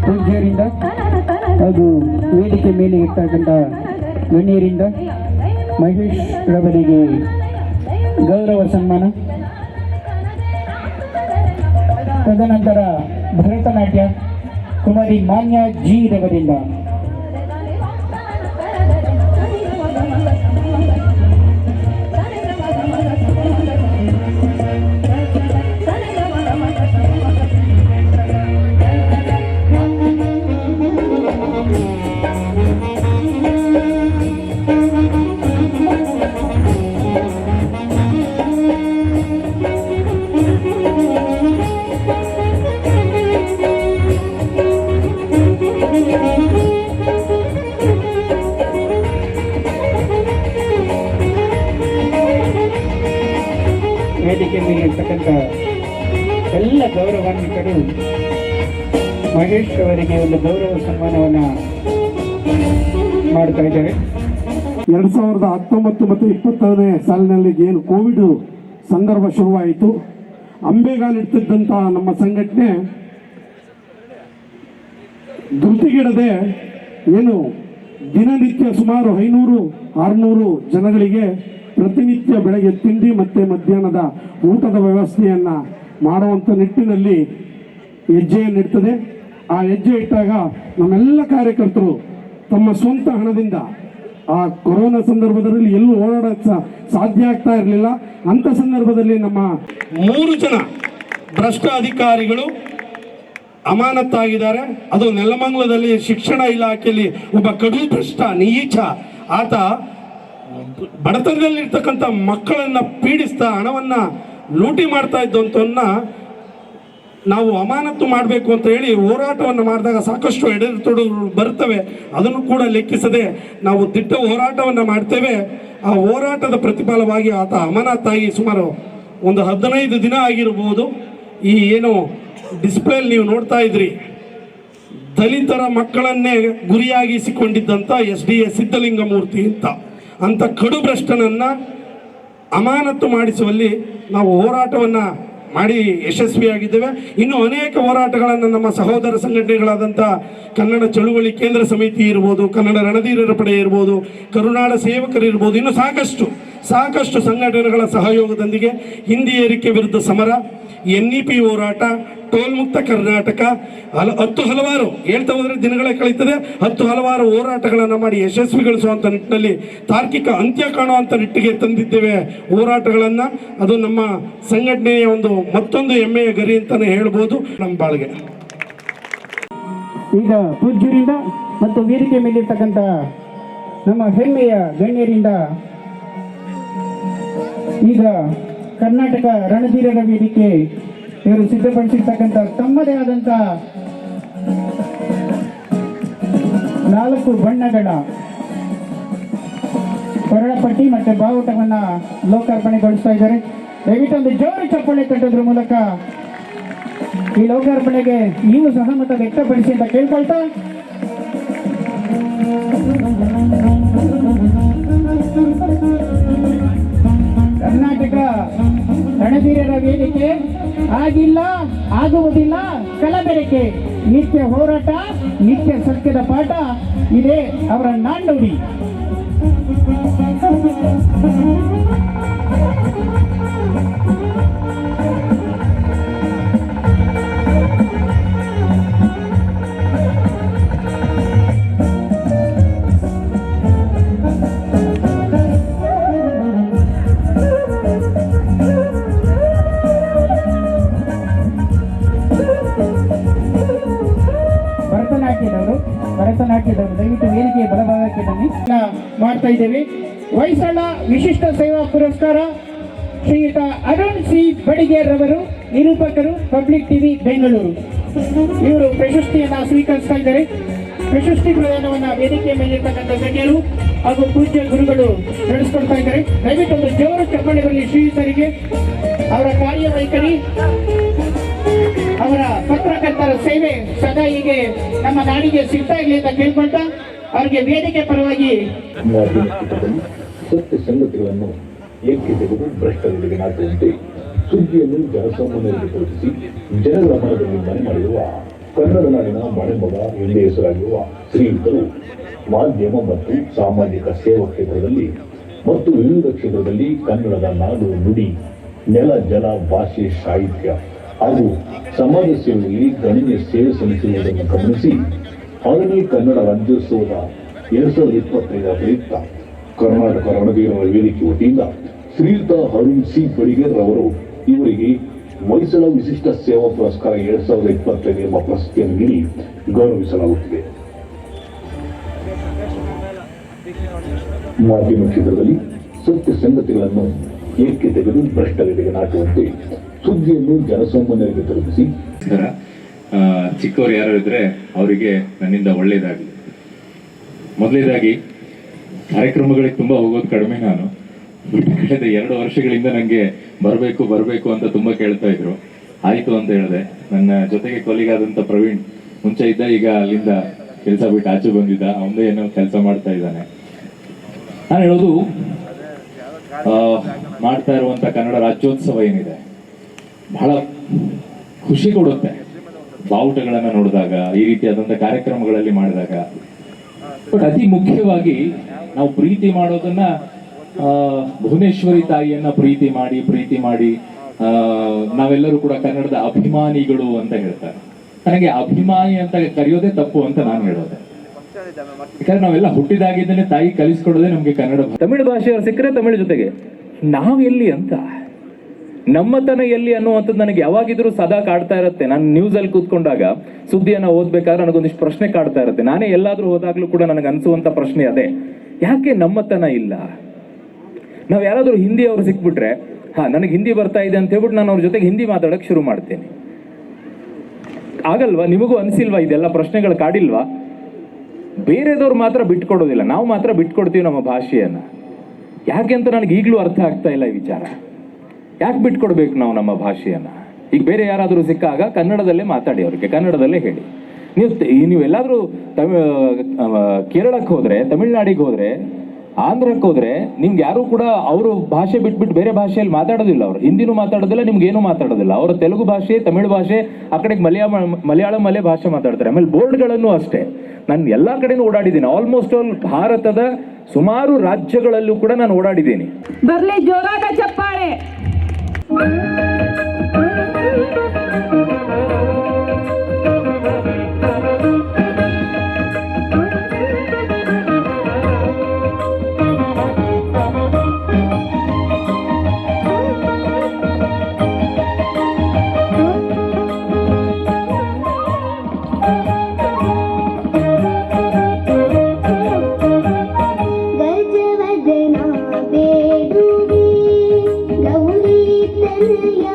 ಪೂಜ್ಯರಿಂದ ಹಾಗೂ ವೇದಿಕೆ ಮೇಲೆ ಇರ್ತಕ್ಕಂಥ ಗಣ್ಯರಿಂದ ಮಹೇಶ್ ರವರಿಗೆ ಗೌರವ ಸನ್ಮಾನ, ತದನಂತರ ಭರತನಾಟ್ಯ ಕುಮಾರಿ ಮಾನ್ಯ ಜಿ ರವರಿಂದ ವೇದಿಕೆ ಮೇಲೆ ಇರ್ತಕ್ಕಂಥ ಎಲ್ಲ ಗೌರವಾನ್ವಿತರು ಮಹೇಶ್ ಅವರಿಗೆ ಒಂದು ಗೌರವ ಸನ್ಮಾನವನ್ನು ಮಾಡ್ತಾ ಇದ್ದಾರೆ. 2019 ಮತ್ತು 2020ನೇ ಸಾಲಿನಲ್ಲಿ ಏನು ಕೋವಿಡ್ ಸಂದರ್ಭ ಶುರುವಾಯಿತು, ಅಂಬೆಗಾಲಿಡ್ತಿದ್ದಂಥ ನಮ್ಮ ಸಂಘಟನೆ ಧೃತಿಗೆಡದೆ ಏನು ದಿನನಿತ್ಯ ಸುಮಾರು 500-600 ಜನಗಳಿಗೆ ಪ್ರತಿನಿತ್ಯ ಬೆಳಗ್ಗೆ ತಿಂಡಿ ಮತ್ತು ಮಧ್ಯಾಹ್ನದ ಊಟದ ವ್ಯವಸ್ಥೆಯನ್ನು ಮಾಡುವಂಥ ನಿಟ್ಟಿನಲ್ಲಿ ಹೆಜ್ಜೆಯನ್ನಿಡ್ತದೆ. ಆ ಹೆಜ್ಜೆ ಇಟ್ಟಾಗ ನಮ್ಮೆಲ್ಲ ಕಾರ್ಯಕರ್ತರು ತಮ್ಮ ಸ್ವಂತ ಹಣದಿಂದ ಆ ಕೊರೋನಾ ಸಂದರ್ಭದಲ್ಲಿ ಎಲ್ಲೂ ಓಡಾಡಕ್ಕೆ ಸಾಧ್ಯ ಆಗ್ತಾ ಇರಲಿಲ್ಲ. ಅಂಥ ಸಂದರ್ಭದಲ್ಲಿ ನಮ್ಮ 3 ಜನ ಭ್ರಷ್ಟ ಅಧಿಕಾರಿಗಳು ಅಮಾನತ್ತಾಗಿದ್ದಾರೆ. ಅದು ನೆಲಮಂಗಲದಲ್ಲಿ ಶಿಕ್ಷಣ ಇಲಾಖೆಯಲ್ಲಿ ಒಬ್ಬ ಕಡು ಭ್ರಷ್ಟ ನೀಚ ಆತ ಬಡತನದಲ್ಲಿರ್ತಕ್ಕಂಥ ಮಕ್ಕಳನ್ನ ಪೀಡಿಸ್ತಾ ಹಣವನ್ನ ಲೂಟಿ ಮಾಡ್ತಾ ಇದ್ದಂತವನ್ನ ನಾವು ಅಮಾನತ್ತು ಮಾಡಬೇಕು ಅಂತ ಹೇಳಿ ಹೋರಾಟವನ್ನು ಮಾಡಿದಾಗ ಸಾಕಷ್ಟು ಎಡೆತೊಡರುಗಳು ಬರ್ತವೆ. ಅದನ್ನು ಕೂಡ ಲೆಕ್ಕಿಸದೆ ನಾವು ದಿಟ್ಟ ಹೋರಾಟವನ್ನು ಮಾಡ್ತೇವೆ. ಆ ಹೋರಾಟದ ಪ್ರತಿಫಲವಾಗಿ ಆತ ಅಮಾನತ್ತಾಗಿ ಸುಮಾರು ಒಂದು 15 ದಿನ ಆಗಿರಬಹುದು. ಈ ಏನು ಡಿಸ್ಪ್ಲೇಲಿ ನೀವು ನೋಡ್ತಾ ಇದ್ರಿ, ದಲಿತರ ಮಕ್ಕಳನ್ನೇ ಗುರಿಯಾಗಿಸಿಕೊಂಡಿದ್ದಂಥ SDS ಸಿದ್ಧಲಿಂಗಮೂರ್ತಿ ಅಂತ ಕಡು ಭ್ರಷ್ಟನನ್ನ ಅಮಾನತ್ತು ಮಾಡಿಸುವಲ್ಲಿ ನಾವು ಹೋರಾಟವನ್ನು ಮಾಡಿ ಯಶಸ್ವಿಯಾಗಿದ್ದೇವೆ. ಇನ್ನು ಅನೇಕ ಹೋರಾಟಗಳನ್ನು ನಮ್ಮ ಸಹೋದರ ಸಂಘಟನೆಗಳಾದಂಥ ಕನ್ನಡ ಚಳುವಳಿ ಕೇಂದ್ರ ಸಮಿತಿ ಇರ್ಬೋದು, ಕನ್ನಡ ರಣಧೀರರ ಪಡೆ ಇರ್ಬೋದು, ಕರುನಾಡ ಸೇವಕರು ಇರ್ಬೋದು, ಇನ್ನು ಸಾಕಷ್ಟು ಸಂಘಟನೆಗಳ ಸಹಯೋಗದೊಂದಿಗೆ ಹಿಂದಿ ಏರಿಕೆ ವಿರುದ್ಧ ಸಮರ, NEP ಹೋರಾಟ, ಟೋಲ್ ಮುಕ್ತ ಕರ್ನಾಟಕ, ಹಲವಾರು ಹೇಳ್ತಾ ಹೋದರೆ ದಿನಗಳೇ ಕಳೀತದೆ. ಹಲವಾರು ಹೋರಾಟಗಳನ್ನು ಮಾಡಿ ಯಶಸ್ವಿಗೊಳಿಸುವಂಥ ನಿಟ್ಟಿನಲ್ಲಿ ತಾರ್ಕಿಕ ಅಂತ್ಯ ಕಾಣುವಂಥ ನಿಟ್ಟಿಗೆ ತಂದಿದ್ದೇವೆ ಹೋರಾಟಗಳನ್ನು. ಅದು ನಮ್ಮ ಸಂಘಟನೆಯ ಮತ್ತೊಂದು ಹೆಮ್ಮೆಯ ಗರಿ ಅಂತಲೇ ಹೇಳ್ಬೋದು ನಮ್ಮ ಬಾಳ್ಗೆ. ಈಗ ಪೂಜ್ಯರಿಂದ ಮತ್ತು ವೇದಿಕೆ ಮೇಲಿರ್ತಕ್ಕಂಥ ನಮ್ಮ ಹೆಮ್ಮೆಯ ಗಣ್ಯರಿಂದ ಈಗ ಕರ್ನಾಟಕ ರಣಧೀರರ ವೇದಿಕೆ ಇವರು ಸಿದ್ಧಪಡಿಸಿರ್ತಕ್ಕಂಥ ತಮ್ಮದೇ ಆದಂಥ 4 ಬಣ್ಣಗಳ ಕೊರಳಪಟ್ಟಿ ಮತ್ತು ಬಾವುಟವನ್ನು ಲೋಕಾರ್ಪಣೆಗೊಳಿಸ್ತಾ ಇದ್ದಾರೆ. ದಯವಿಟ್ಟು ಒಂದು ಜೋರು ಚಪ್ಪಾಳೆ ತಟ್ಟೋದ್ರ ಮೂಲಕ ಈ ಲೋಕಾರ್ಪಣೆಗೆ ನೀವು ಸಹಮತ ವ್ಯಕ್ತಪಡಿಸಿ ಅಂತ ಕೇಳ್ಕೊಳ್ತಾ ಕರ್ನಾಟಕ ರಣಧೀರರ ವೇದಿಕೆ ಆಗಿಲ್ಲ, ಆಗುವುದಿಲ್ಲ, ಕಲಬೆರಕೆ, ನಿತ್ಯ ಹೋರಾಟ, ನಿತ್ಯ ಸತ್ಯದ ಪಾಠ ಇದೇ ಅವರ ನಾಣ್ಣುಡಿ. ಇದ್ದೇವೆ. ಹೊಯ್ಸಳ ವಿಶಿಷ್ಟ ಸೇವಾ ಪುರಸ್ಕಾರ ಶ್ರೀಯುತ ಅರುಣ್ ಸಿ ಬಡಿಗೇರ್ ರವರು, ನಿರೂಪಕರು, ಪಬ್ಲಿಕ್ ಟಿವಿ ಬೆಂಗಳೂರು. ಇವರು ಪ್ರಶಸ್ತಿಯನ್ನ ಸ್ವೀಕರಿಸ್ತಾ ಇದ್ದಾರೆ. ಪ್ರಶಸ್ತಿ ಪ್ರದಾನವನ್ನ ವೇದಿಕೆ ಮೇಲಿರ್ತಕ್ಕಂಥ ಗಣ್ಯರು ಹಾಗೂ ಪೂಜ್ಯ ಗುರುಗಳು ನಡೆಸ್ಕೊಡ್ತಾ ಇದ್ದಾರೆ. ದಯವಿಟ್ಟು ಒಂದು ಜೋರು ಚಪ್ಪಾಳೆ ಬರಲಿ ಶ್ರೀಯುತರಿಗೆ. ಅವರ ಕಾರ್ಯವೈಖರಿ, ಅವರ ಪತ್ರಕರ್ತರ ಸೇವೆ ಸದಾ ಹೀಗೆ ನಮ್ಮ ನಾಡಿಗೆ ಸಿಗ್ತಾ ಇರಲಿ ಅಂತ ಕೇಳ್ಕೊಳ್ತಾ ಅವರಿಗೆ ವೇದಿಕೆ ಪರವಾಗಿ ಸತ್ಯ ಸಂಗತಿಗಳನ್ನು ಏಕೆ ತೆಗೆದು ಭ್ರಷ್ಟರಿಗೆ ನಾಟುವಂತೆ ಸುದ್ದಿಯನ್ನು ಜನಸಾಮಾನ್ಯರಿಗೆ ತಲುಪಿಸಿ ಜನರ ಮನದಲ್ಲಿ ಮನೆ ಮಾಡಿರುವ ಕನ್ನಡ ನಾಡಿನ ಮಳೆಮಗ ಎಂದೇ ಹೆಸರಾಗಿರುವ ಶ್ರೀಯುತರು ಮಾಧ್ಯಮ ಮತ್ತು ಸಾಮಾಜಿಕ ಸೇವಾ ಕ್ಷೇತ್ರದಲ್ಲಿ ಮತ್ತು ವಿವಿಧ ಕ್ಷೇತ್ರದಲ್ಲಿ ಕನ್ನಡದ ನಾಡು ನುಡಿ, ನೆಲ, ಜಲ, ಭಾಷೆ, ಸಾಹಿತ್ಯ ಹಾಗೂ ಸಮಾಜ ಸೇವೆಯಲ್ಲಿ ಗಣನೀಯ ಸೇವೆ ಸಲ್ಲಿಸಿರುವುದನ್ನು ಗಮನಿಸಿ 6ನೇ ಕನ್ನಡ ರಾಜ್ಯೋತ್ಸವದ 2025 ಪ್ರಯುಕ್ತ ಕರ್ನಾಟಕ ರಣವೀರ ವೇದಿಕೆ ವತಿಯಿಂದ ಶ್ರೀಯುತ ಅರುಣ್ ಸಿ ಬಡಿಗೇರ್ ಅವರು ಇವರಿಗೆ ಹೊಯ್ಸಳ ವಿಶಿಷ್ಟ ಸೇವಾ ಪುರಸ್ಕಾರ 2025 ಎಂಬ ಪ್ರಶಸ್ತಿಯನ್ನು ನೀಡಿ ಗೌರವಿಸಲಾಗುತ್ತಿದೆ. ಮಾಧ್ಯಮ ಕ್ಷೇತ್ರದಲ್ಲಿ ಸತ್ಯ ಸಂಗತಿಗಳನ್ನು ಏಕೆ ತೆಗೆದು ಭ್ರಷ್ಟರಿಗೆ ನಾಟುವಂತೆ ಸುದ್ದಿಯನ್ನು ಜನಸಾಮಾನ್ಯರಿಗೆ ತಲುಪಿಸಿ ಚಿಕ್ಕವರು ಯಾರು ಇದ್ರೆ ಅವರಿಗೆ ನನ್ನಿಂದ ಒಳ್ಳೇದಾಗಲಿ. ಮೊದಲೇದಾಗಿ ಕಾರ್ಯಕ್ರಮಗಳಿಗೆ ತುಂಬಾ ಹೋಗೋದು ಕಡಿಮೆ. ನಾನು ಕಳೆದ 2 ವರ್ಷಗಳಿಂದ ನನಗೆ ಬರಬೇಕು ಅಂತ ತುಂಬಾ ಕೇಳ್ತಾ ಇದ್ರು. ಆಯ್ತು ಅಂತ ಹೇಳಿದೆ. ನನ್ನ ಜೊತೆಗೆ ಕೊಲಿಗಾದಂತ ಪ್ರವೀಣ್ ಮುಂಚೆ ಇದ್ದ, ಈಗ ಅಲ್ಲಿಂದ ಕೆಲಸ ಬಿಟ್ಟು ಆಚೆ ಬಂದಿದ್ದ, ಅವನದೇ ಏನೋ ಕೆಲಸ ಮಾಡ್ತಾ ಇದ್ದಾನೆ. ನಾನು ಹೇಳೋದು, ಮಾಡ್ತಾ ಇರುವಂತ ಕನ್ನಡ ರಾಜ್ಯೋತ್ಸವ ಏನಿದೆ ಬಹಳ ಖುಷಿ ಕೊಡುತ್ತೆ. ಬಾವುಟಗಳನ್ನ ನೋಡಿದಾಗ, ಈ ರೀತಿಯಾದಂತ ಕಾರ್ಯಕ್ರಮಗಳಲ್ಲಿ ಮಾಡಿದಾಗ. ಬಟ್ ಅತಿ ಮುಖ್ಯವಾಗಿ ನಾವು ಪ್ರೀತಿ ಮಾಡೋದನ್ನ, ಭುವನೇಶ್ವರಿ ತಾಯಿಯನ್ನ ಪ್ರೀತಿ ಮಾಡಿ ನಾವೆಲ್ಲರೂ ಕೂಡ ಕನ್ನಡದ ಅಭಿಮಾನಿಗಳು ಅಂತ ಹೇಳ್ತಾರೆ. ನನಗೆ ಅಭಿಮಾನಿ ಅಂತ ಕರೆಯೋದೇ ತಪ್ಪು ಅಂತ ನಾನು ಹೇಳೋದೆ. ಯಾಕಂದ್ರೆ ನಾವೆಲ್ಲ ಹುಟ್ಟಿದಾಗಿದ್ದೇನೆ ತಾಯಿ ಕಲಿಸ್ಕೊಡೋದೇ ನಮ್ಗೆ ಕನ್ನಡ. ತಮಿಳು ಭಾಷೆಯವರು ಸಿಕ್ಕರೆ ತಮಿಳು ಜೊತೆಗೆ ನಾವ್ ಎಲ್ಲಿ ಅಂತ, ನಮ್ಮತನ ಎಲ್ಲಿ ಅನ್ನುವಂಥದ್ದು ನನಗೆ ಯಾವಾಗಿದ್ರು ಸದಾ ಕಾಡ್ತಾ ಇರುತ್ತೆ. ನಾನು ನ್ಯೂಸ್ ಅಲ್ಲಿ ಕೂತ್ಕೊಂಡಾಗ ಸುದ್ದಿಯನ್ನ ಓದ್ಬೇಕಾದ್ರೆ ನನಗೊಂದಿಷ್ಟು ಪ್ರಶ್ನೆ ಕಾಡ್ತಾ ಇರುತ್ತೆ. ನಾನೇ ಎಲ್ಲಾದ್ರೂ ಹೋದಾಗ್ಲೂ ಕೂಡ ನನಗೆ ಅನ್ಸುವಂತ ಪ್ರಶ್ನೆ ಅದೇ, ಯಾಕೆ ನಮ್ಮತನ ಇಲ್ಲ? ನಾವ್ ಯಾರಾದ್ರೂ ಹಿಂದಿ ಅವ್ರು ಸಿಕ್ಬಿಟ್ರೆ, ನನಗೆ ಹಿಂದಿ ಬರ್ತಾ ಇದೆ ಅಂತ ಹೇಳ್ಬಿಟ್ಟು ನಾನು ಅವ್ರ ಜೊತೆಗೆ ಹಿಂದಿ ಮಾತಾಡಕ್ ಶುರು ಮಾಡ್ತೇನೆ. ಆಗಲ್ವಾ? ನಿಮಗೂ ಅನ್ಸಿಲ್ವಾ? ಇದೆಲ್ಲ ಪ್ರಶ್ನೆಗಳು ಕಾಡಿಲ್ವಾ? ಬೇರೆದವ್ರು ಮಾತ್ರ ಬಿಟ್ಕೊಡೋದಿಲ್ಲ, ನಾವು ಮಾತ್ರ ಬಿಟ್ಕೊಡ್ತೀವಿ ನಮ್ಮ ಭಾಷೆಯನ್ನ. ಯಾಕೆ ಅಂತ ನನಗೆ ಈಗಲೂ ಅರ್ಥ ಆಗ್ತಾ ಇಲ್ಲ ಈ ವಿಚಾರ. ಯಾಕೆ ಬಿಟ್ಕೊಡ್ಬೇಕು ನಾವು ನಮ್ಮ ಭಾಷೆಯನ್ನ? ಈಗ ಬೇರೆ ಯಾರಾದರೂ ಸಿಕ್ಕಾಗ ಕನ್ನಡದಲ್ಲೇ ಮಾತಾಡಿ, ಅವ್ರಿಗೆ ಕನ್ನಡದಲ್ಲೇ ಹೇಳಿ. ನೀವು ಎಲ್ಲಾದ್ರೂ ಕೇರಳಕ್ಕೆ ಹೋದ್ರೆ, ತಮಿಳ್ನಾಡಿಗೆ ಹೋದ್ರೆ, ಆಂಧ್ರಕ್ಕೆ ಹೋದ್ರೆ, ನಿಮ್ಗೆ ಯಾರು ಕೂಡ ಅವರು ಭಾಷೆ ಬಿಟ್ಬಿಟ್ಟು ಬೇರೆ ಭಾಷೆಯಲ್ಲಿ ಮಾತಾಡೋದಿಲ್ಲ. ಅವ್ರು ಹಿಂದಿನೂ ಮಾತಾಡೋದಿಲ್ಲ, ನಿಮ್ಗೆ ಏನೂ ಮಾತಾಡೋದಿಲ್ಲ. ಅವರ ತೆಲುಗು ಭಾಷೆ, ತಮಿಳು ಭಾಷೆ, ಆ ಕಡೆಗೆ ಮಲಯಾಳಮಲ್ಲೇ ಭಾಷೆ ಮಾತಾಡ್ತಾರೆ. ಆಮೇಲೆ ಬೋರ್ಡ್ಗಳನ್ನು ಅಷ್ಟೇ. ನಾನು ಎಲ್ಲಾ ಕಡೆನೂ ಓಡಾಡಿದ್ದೀನಿ. ಆಲ್ಮೋಸ್ಟ್ ಆಲ್ ಭಾರತದ ಸುಮಾರು ರಾಜ್ಯಗಳಲ್ಲೂ ಕೂಡ ನಾನು ಓಡಾಡಿದ್ದೀನಿ. ಬರ್ಲಿ ಜೋರಾದ ಚಪ್ಪಾಳೆ. ಗಜವದನ ಬೇಡುವಿ ಗೌರಿ ತನಯ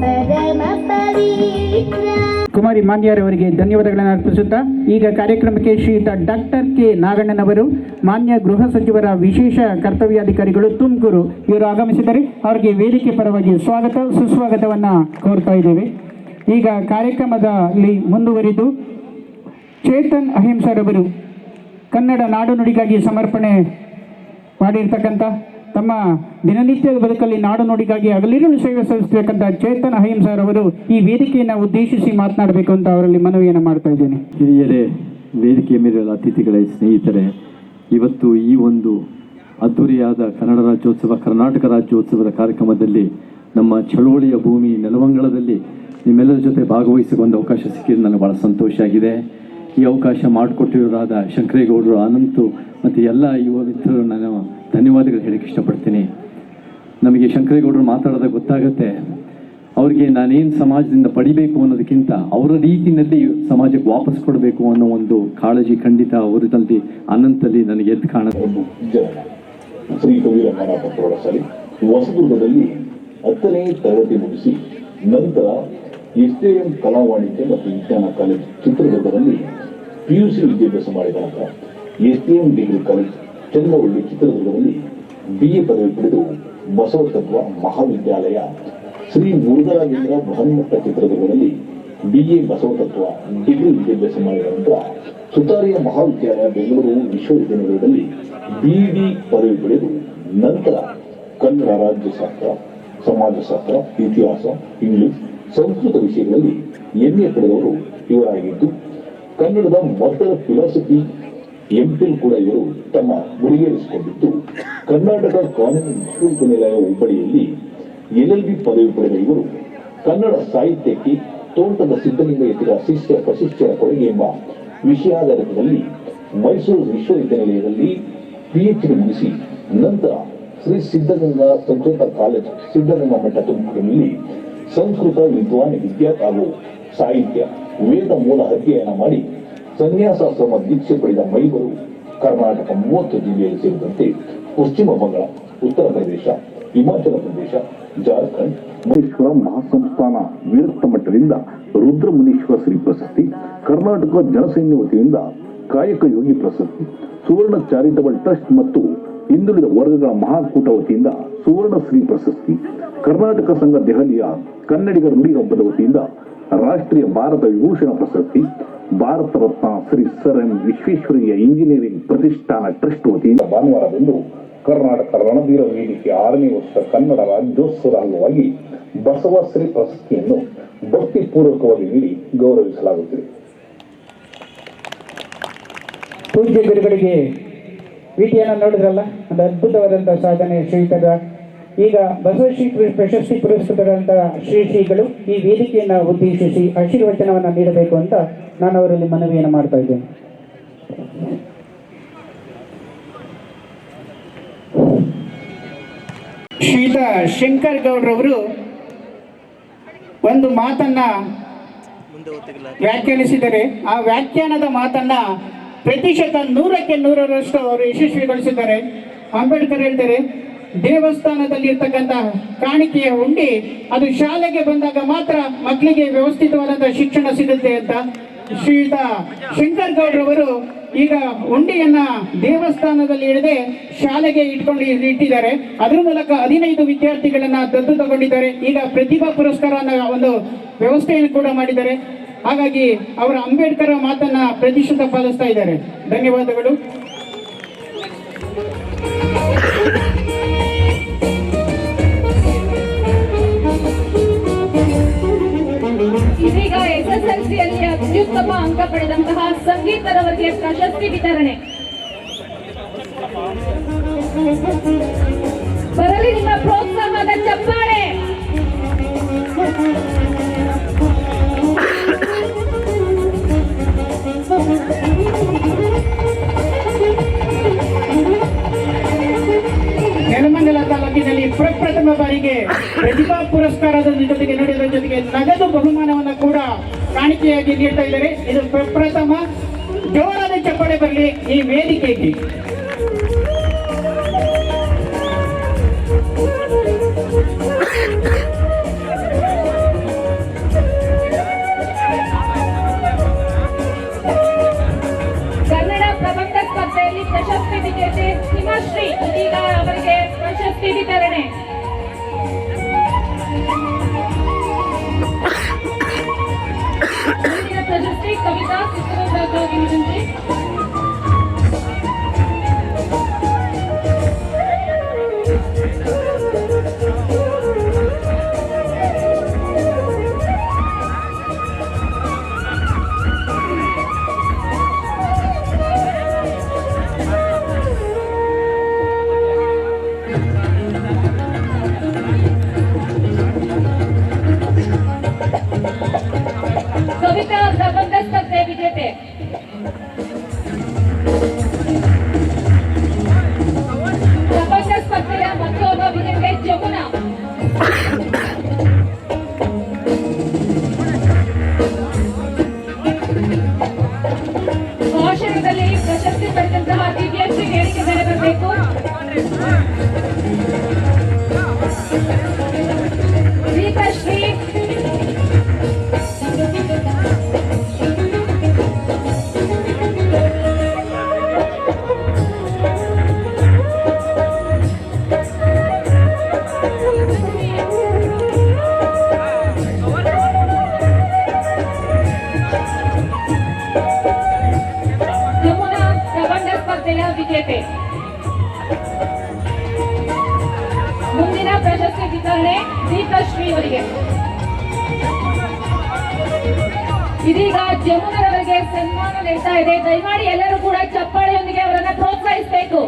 ಪರಮ ಪವಿತ್ರ. ಕುಮಾರಿ ಮಾನ್ಯರವರಿಗೆ ಧನ್ಯವಾದಗಳನ್ನು ಅರ್ಪಿಸುತ್ತಾ ಈಗ ಕಾರ್ಯಕ್ರಮಕ್ಕೆ ಶ್ರೀಯುತ ಡಾಕ್ಟರ್ ಕೆ ನಾಗಣ್ಣನವರು ಮಾನ್ಯ ಗೃಹ ಸಚಿವರ ವಿಶೇಷ ಕರ್ತವ್ಯಾಧಿಕಾರಿಗಳು ತುಮಕೂರು ಇವರು ಆಗಮಿಸಿದ್ದಾರೆ. ಅವರಿಗೆ ವೇದಿಕೆ ಪರವಾಗಿ ಸ್ವಾಗತ ಸುಸ್ವಾಗತವನ್ನು ಕೋರ್ತಾ ಇದ್ದೇವೆ. ಈಗ ಕಾರ್ಯಕ್ರಮದಲ್ಲಿ ಮುಂದುವರಿದು ಚೇತನ್ ಅಹಿಂಸರವರು ಕನ್ನಡ ನಾಡು ನುಡಿಗಾಗಿ ಸಮರ್ಪಣೆ ಮಾಡಿರ್ತಕ್ಕಂಥ ತಮ್ಮ ದಿನನಿತ್ಯದ ಬದುಕಲ್ಲಿ ನಾಡು ನುಡಿಗಾಗಿ ಹಗಲಿರುಳು ಸೇವೆ ಸಲ್ಲಿಸತಕ್ಕಂಥ ಚೇತನ್ ಅಹಿಂಸರವರು ಈ ವೇದಿಕೆಯನ್ನು ಉದ್ದೇಶಿಸಿ ಮಾತನಾಡಬೇಕು ಅಂತ ಅವರಲ್ಲಿ ಮನವಿಯನ್ನು ಮಾಡ್ತಾ ಇದ್ದೇನೆ. ಹಿರಿಯರೇ, ವೇದಿಕೆಯ ಮೇಲಿರುವ ಅತಿಥಿಗಳೇ, ಸ್ನೇಹಿತರೆ, ಇವತ್ತು ಈ ಒಂದು ಅದ್ಧೂರಿಯಾದ ಕನ್ನಡ ರಾಜ್ಯೋತ್ಸವ, ಕರ್ನಾಟಕ ರಾಜ್ಯೋತ್ಸವದ ಕಾರ್ಯಕ್ರಮದಲ್ಲಿ ನಮ್ಮ ಚಳುವಳಿಯ ಭೂಮಿ ನೆಲಮಂಗಲದಲ್ಲಿ ನಿಮ್ಮೆಲ್ಲರ ಜೊತೆ ಭಾಗವಹಿಸುವ ಒಂದು ಅವಕಾಶ ಸಿಕ್ಕಿದ್ದು ನನಗೆ ಭಾಳ ಸಂತೋಷ ಆಗಿದೆ. ಈ ಅವಕಾಶ ಮಾಡಿಕೊಟ್ಟಿರೋರಾದ ಶಂಕರೇಗೌಡರು, ಅನಂತು ಮತ್ತು ಎಲ್ಲ ಯುವ ಮಿತ್ರರು ನಾನು ಧನ್ಯವಾದಗಳು ಹೇಳಕ್ಕೆ ಇಷ್ಟಪಡ್ತೀನಿ. ನಮಗೆ ಶಂಕರೇಗೌಡರು ಮಾತಾಡೋದಾಗ ಗೊತ್ತಾಗುತ್ತೆ ಅವ್ರಿಗೆ ನಾನೇನು ಸಮಾಜದಿಂದ ಪಡಿಬೇಕು ಅನ್ನೋದಕ್ಕಿಂತ ಅವರ ರೀತಿಯಲ್ಲಿ ಸಮಾಜಕ್ಕೆ ವಾಪಸ್ ಕೊಡಬೇಕು ಅನ್ನೋ ಒಂದು ಕಾಳಜಿ ಖಂಡಿತ ಅವರಲ್ಲಿ ಅನಂತಲ್ಲಿ ನನಗೆ ಎದ್ದು ಕಾಣುತ್ತೆ. ಶ್ರೀ ಕವಿ ರಂಗನಾಥ ಪ್ರೌಢಶಾಲೆ ಹೊಸದುರ್ಗದಲ್ಲಿ 10ನೇ ತರಗತಿ ಮುಗಿಸಿ ನಂತರ SJM ಕಲಾ ವಾಣಿಜ್ಯ ಮತ್ತು ವಿಜ್ಞಾನ ಕಾಲೇಜ್ ಚಿತ್ರದುರ್ಗದಲ್ಲಿ PUC ವಿದ್ಯಾಭ್ಯಾಸ ಮಾಡಿದ ನಂತರ SJM ಡಿಗ್ರಿ ಕಾಲೇಜ್ ಚಂದ್ರವಳ್ಳಿ ಚಿತ್ರದುರ್ಗದಲ್ಲಿ BA ಪದವಿ ಪಡೆದು ಬಸವ ತತ್ವ ಮಹಾವಿದ್ಯಾಲಯ ಶ್ರೀ ಮುರುಘರಾಜೇಂದ್ರ ಬೃಹನ್ಮಠ ಚಿತ್ರದುರ್ಗದಲ್ಲಿ BA ಬಸವ ತತ್ವ ಡಿಗ್ರಿ ವಿದ್ಯಾಭ್ಯಾಸ ಮಾಡಿದ ನಂತರ ಸುತಾರಿಯ ಮಹಾವಿದ್ಯಾಲಯ ಬೆಂಗಳೂರು ವಿಶ್ವವಿದ್ಯಾನಿಲಯದಲ್ಲಿ BD ಪದವಿ ಪಡೆದು ನಂತರ ಕನ್ನಡ ರಾಜ್ಯಶಾಸ್ತ್ರ, ಸಮಾಜಶಾಸ್ತ್ರ, ಇತಿಹಾಸ, ಇಂಗ್ಲಿಷ್, ಸಂಸ್ಕೃತ ವಿಷಯಗಳಲ್ಲಿ MA ಪಡೆದವರು ಇವರಾಗಿದ್ದು ಕನ್ನಡದ ಮೊದಲ ಫಿಲಾಸಫಿ MPhil ಕೂಡ ಇವರು ತಮ್ಮ ಗುರಿಗೇರಿಸಿಕೊಂಡಿದ್ದು ಕರ್ನಾಟಕ ಕಾನೂನು ವಿಶ್ವವಿದ್ಯಾನಿಲಯ ಹುಬ್ಬಳ್ಳಿಯಲ್ಲಿ LLB ಪದವಿ ಪಡೆದ ಇವರು ಕನ್ನಡ ಸಾಹಿತ್ಯಕ್ಕೆ ತೋಟದ ಸಿದ್ಧಲಿಂಗ ಎತ್ತಿದ ಶಿಷ್ಯ ಪ್ರಶಿಷ್ಯರ ಕೊಡುಗೆ ಎಂಬ ವಿಷಯಾಧಾರಿತದಲ್ಲಿ ಮೈಸೂರು ವಿಶ್ವವಿದ್ಯಾನಿಲಯದಲ್ಲಿ PhD ಮುಗಿಸಿ ನಂತರ ಶ್ರೀ ಸಿದ್ಧಗಂಗಾ ಸಂಸ್ಕೃತ ಕಾಲೇಜ್ ಸಿದ್ಧಗಂಗಾ ಮಠ ತುಮಕೂರಿನಲ್ಲಿ ಸಂಸ್ಕೃತ ವಿದ್ವಾನ್ ವಿದ್ಯಾ ಹಾಗೂ ಸಾಹಿತ್ಯ ವೇದ ಮೂಲ ಅಧ್ಯಯನ ಮಾಡಿ ಸನ್ಯಾಸಾಶ್ರಮ ದೀಕ್ಷೆ ಪಡೆದ ಮೈವರು ಕರ್ನಾಟಕ 30 ಜಿಲ್ಲೆಯಲ್ಲಿ ಸೇರಿದಂತೆ ಪಶ್ಚಿಮ ಬಂಗಾಳ, ಉತ್ತರ ಪ್ರದೇಶ, ಹಿಮಾಚಲ ಪ್ರದೇಶ, ಜಾರ್ಖಂಡ್, ಮುನೀಶ್ವರ ಮಹಾಸಂಸ್ಥಾನ ವಿರಕ್ತ ಮಠದಿಂದ ರುದ್ರ ಮುನೀಶ್ವರ ಶ್ರೀ ಪ್ರಶಸ್ತಿ, ಕರ್ನಾಟಕ ಜನಸೈನ್ಯ ವತಿಯಿಂದ ಕಾಯಕ ಯೋಗಿ ಪ್ರಶಸ್ತಿ, ಸುವರ್ಣ ಚಾರಿಟಬಲ್ ಟ್ರಸ್ಟ್ ಮತ್ತು ಹಿಂದುಳಿದ ವರ್ಗಗಳ ಮಹಾಕೂಟ ವತಿಯಿಂದ ಸುವರ್ಣ ಶ್ರೀ ಪ್ರಶಸ್ತಿ, ಕರ್ನಾಟಕ ಸಂಘ ದೆಹಲಿಯ ಕನ್ನಡಿಗರ ನುಡಿ ಹಬ್ಬದ ವತಿಯಿಂದ ರಾಷ್ಟ್ರೀಯ ಭಾರತ ವಿಭೂಷಣ ಪ್ರಶಸ್ತಿ, Bharat Ratna Shri sir M Visvesvaraya engineering ಪ್ರತಿಷ್ಠಾನ ಟ್ರಸ್ಟ್ ವತಿಯಿಂದ ಭಾನುವಾರದಂದು ಕರ್ನಾಟಕ ರಣಧೀರ ವೇದಿಕೆ 6ನೇ ವರ್ಷ ಕನ್ನಡ ರಾಜ್ಯೋತ್ಸವದ ಅಂಗವಾಗಿ ಬಸವಶ್ರೀ ಪ್ರಶಸ್ತಿಯನ್ನು ಭಕ್ತಿಪೂರ್ವಕವಾಗಿ ನೀಡಿ ಗೌರವಿಸಲಾಗುತ್ತಿದೆ. ಪೂಜ್ಯ ಗುರುಗಳಿಗೆ ವಿಟಿಯನ್ನು ನೋಡಿದ್ರಲ್ಲ, ಒಂದು ಅದ್ಭುತವಾದಂತಹ ಸಾಧನೆ ಶ್ರೀಯುತದ. ಈಗ ಬಸವಶ್ರೀ ಪ್ರಶಸ್ತಿ ಪುರಸ್ಕೃತರಾದಂತಹ ಶ್ರೀಗಳು ಈ ವೇದಿಕೆಯನ್ನು ಉದ್ದೇಶಿಸಿ ಆಶೀರ್ವಚನವನ್ನು ನೀಡಬೇಕು ಅಂತ ನಾನು ಅವರಲ್ಲಿ ಮನವಿಯನ್ನು ಮಾಡ್ತಾ ಇದ್ದೇನೆ. ಶ್ರೀಯುತ ಶಂಕರ್ ಗೌಡ್ರವರು ಒಂದು ಮಾತನ್ನ ವ್ಯಾಖ್ಯಾನಿಸಿದರೆ ಆ ವ್ಯಾಖ್ಯಾನದ ಮಾತನ್ನ ಪ್ರತಿಶತ 100ಕ್ಕೆ 100ರಷ್ಟು ಅವರು ಯಶಸ್ವಿಗೊಳಿಸಿದ್ದಾರೆ. ಅಂಬೇಡ್ಕರ್ ಹೇಳ್ತಾರೆ, ದೇವಸ್ಥಾನದಲ್ಲಿ ಇರ್ತಕ್ಕಂಥ ಕಾಣಿಕೆಯ ಹುಂಡಿ ಅದು ಶಾಲೆಗೆ ಬಂದಾಗ ಮಾತ್ರ ಮಕ್ಕಳಿಗೆ ವ್ಯವಸ್ಥಿತವಾದಂತಹ ಶಿಕ್ಷಣ ಸಿಗುತ್ತೆ ಅಂತ ಶ್ರೀಯುತ ಶಂಕರ್ ಗೌಡ್ರವರು ಈಗ ಹುಂಡಿಯನ್ನ ದೇವಸ್ಥಾನದಲ್ಲಿ ಇಡದೆ ಶಾಲೆಗೆ ಇಟ್ಟಿದ್ದಾರೆ. ಅದರ ಮೂಲಕ 15 ವಿದ್ಯಾರ್ಥಿಗಳನ್ನ ದತ್ತು ತಗೊಂಡಿದ್ದಾರೆ. ಈಗ ಪ್ರತಿಭಾ ಪುರಸ್ಕಾರ ಒಂದು ವ್ಯವಸ್ಥೆಯನ್ನು ಕೂಡ ಮಾಡಿದ್ದಾರೆ. ಹಾಗಾಗಿ ಅವರ ಅಂಬೇಡ್ಕರ್ ಮಾತನ್ನ ಪ್ರತಿಶತ ಪಾಲಿಸ್ತಾ ಇದ್ದಾರೆ. ಧನ್ಯವಾದಗಳು. ಇದೀಗ SSLCಯಲ್ಲಿ ಅತ್ಯುತ್ತಮ ಅಂಕ ಪಡೆದಂತಹ ಸಂಗೀತರವರಿಗೆ ಪ್ರಶಸ್ತಿ ವಿತರಣೆ. ಬರಲಿ ನಿಮ್ಮ ಪ್ರೋತ್ಸಾಹದ ಚಪ್ಪಾಳೆ. ನೆಲಮಂಗಲ ತಾಲೂಕಿನಲ್ಲಿ ಪ್ರಪ್ರಥಮ ಬಾರಿಗೆ ಪ್ರತಿಭಾ ಪುರಸ್ಕಾರದ ಜೊತೆಗೆ ನಡೆಯುವ ಜೊತೆಗೆ ನಗದು ಬಹುಮಾನವನ್ನು ಕೂಡ ಕಾಣಿಕೆಯಾಗಿ ನೀಡ್ತಾ ಇದ್ದಾರೆ. ಇದು ಪ್ರಪ್ರಥಮ. ಜೋರಾದ ಚಪ್ಪಾಳೆ ಬರಲಿ ಈ ವೇದಿಕೆಗೆ. ಕವಿತಾ ಪ್ರಬಂಧ ಸ್ಪರ್ಧೆ ವಿಜೇತೆ ಪ್ರಬಂಧ ಸ್ಪರ್ಧೆಯ ಮತ್ತೊಬ್ಬ ವಿಜೇತೆ ಜಮುನಾ. ಭಾಷಣದಲ್ಲಿ ಪ್ರಶಸ್ತಿ ಪಡೆದಂತಹ ದಿವ್ಯಶ್ರೀ ವೇದಿಕೆ ಮೇಲೆ ಬರಬೇಕು. ದೀಪಶ್ರೀ ಜಮುನಾ ಪ್ರಬಂಧ ಸ್ಪರ್ಧೆಯ ವಿಜೇತೆ. ಮುಂದಿನ ಪ್ರಶಸ್ತಿ ವಿತರಣೆ ದೀಪಶ್ರೀ ಅವರಿಗೆ. ಇದೀಗ ಜಮುನರವರಿಗೆ ಸನ್ಮಾನ ನೀಡ್ತಾ ಇದೆ. ದಯಮಾಡಿ ಎಲ್ಲರೂ ಕೂಡ ಚಪ್ಪಾಳೆಯೊಂದಿಗೆ ಅವರನ್ನ ಪ್ರೋತ್ಸಾಹಿಸಬೇಕು.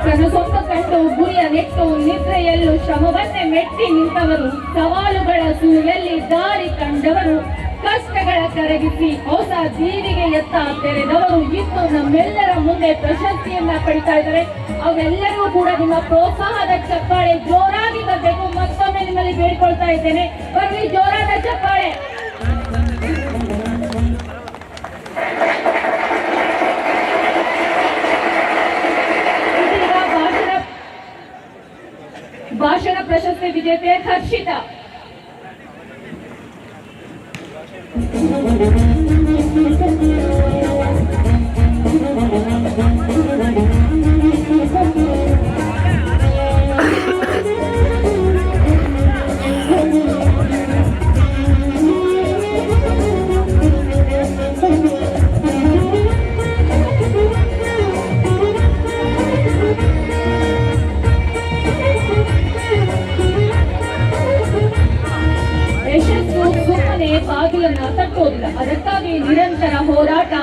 ತನ್ನ ಸ್ವಂತ ಕಂಡು ಗುರಿಯ ನೆಟ್ಟು ನಿದ್ರೆಯಲ್ಲೂ ಶ್ರಮವನ್ನೇ ಮೆಟ್ಟಿ ನಿಂತವರು, ಸವಾಲುಗಳ ಸುಳಿಯಲ್ಲಿ ದಾರಿ ಕಂಡವರು, ಕಷ್ಟಗಳ ಕರಗಿಸಿ ಹೊಸ ಜೀವಿಗೆಯತ್ತ ತೆರೆದವರು ಇನ್ನು ನಮ್ಮೆಲ್ಲರ ಮುಂದೆ ಪ್ರಶಸ್ತಿಯನ್ನ ಪಡಿತಾ ಇದ್ದಾರೆ. ಅವೆಲ್ಲರೂ ಕೂಡ ನಿಮ್ಮ ಪ್ರೋತ್ಸಾಹದ ಚಪ್ಪಾಳೆ ಜೋರಾಗಿ ಬರಬೇಕು. ಮತ್ತೊಮ್ಮೆ ನಿಮ್ಮಲ್ಲಿ ಬೇಡಿಕೊಳ್ತಾ ಇದ್ದೇನೆ, ಬರ್ರಿ ಜೋರಾದ ಚಪ್ಪಾಳೆ. ಭಾಷಣ ಪ್ರಶಸ್ತಿ ವಿಜೇತೆ ಹರ್ಷಿತಾ. ಬಾಗಿಲನ್ನ ತಟ್ಟೋದಿಲ್ಲ. ಅದಕ್ಕಾಗಿ ನಿರಂತರ ಹೋರಾಟ,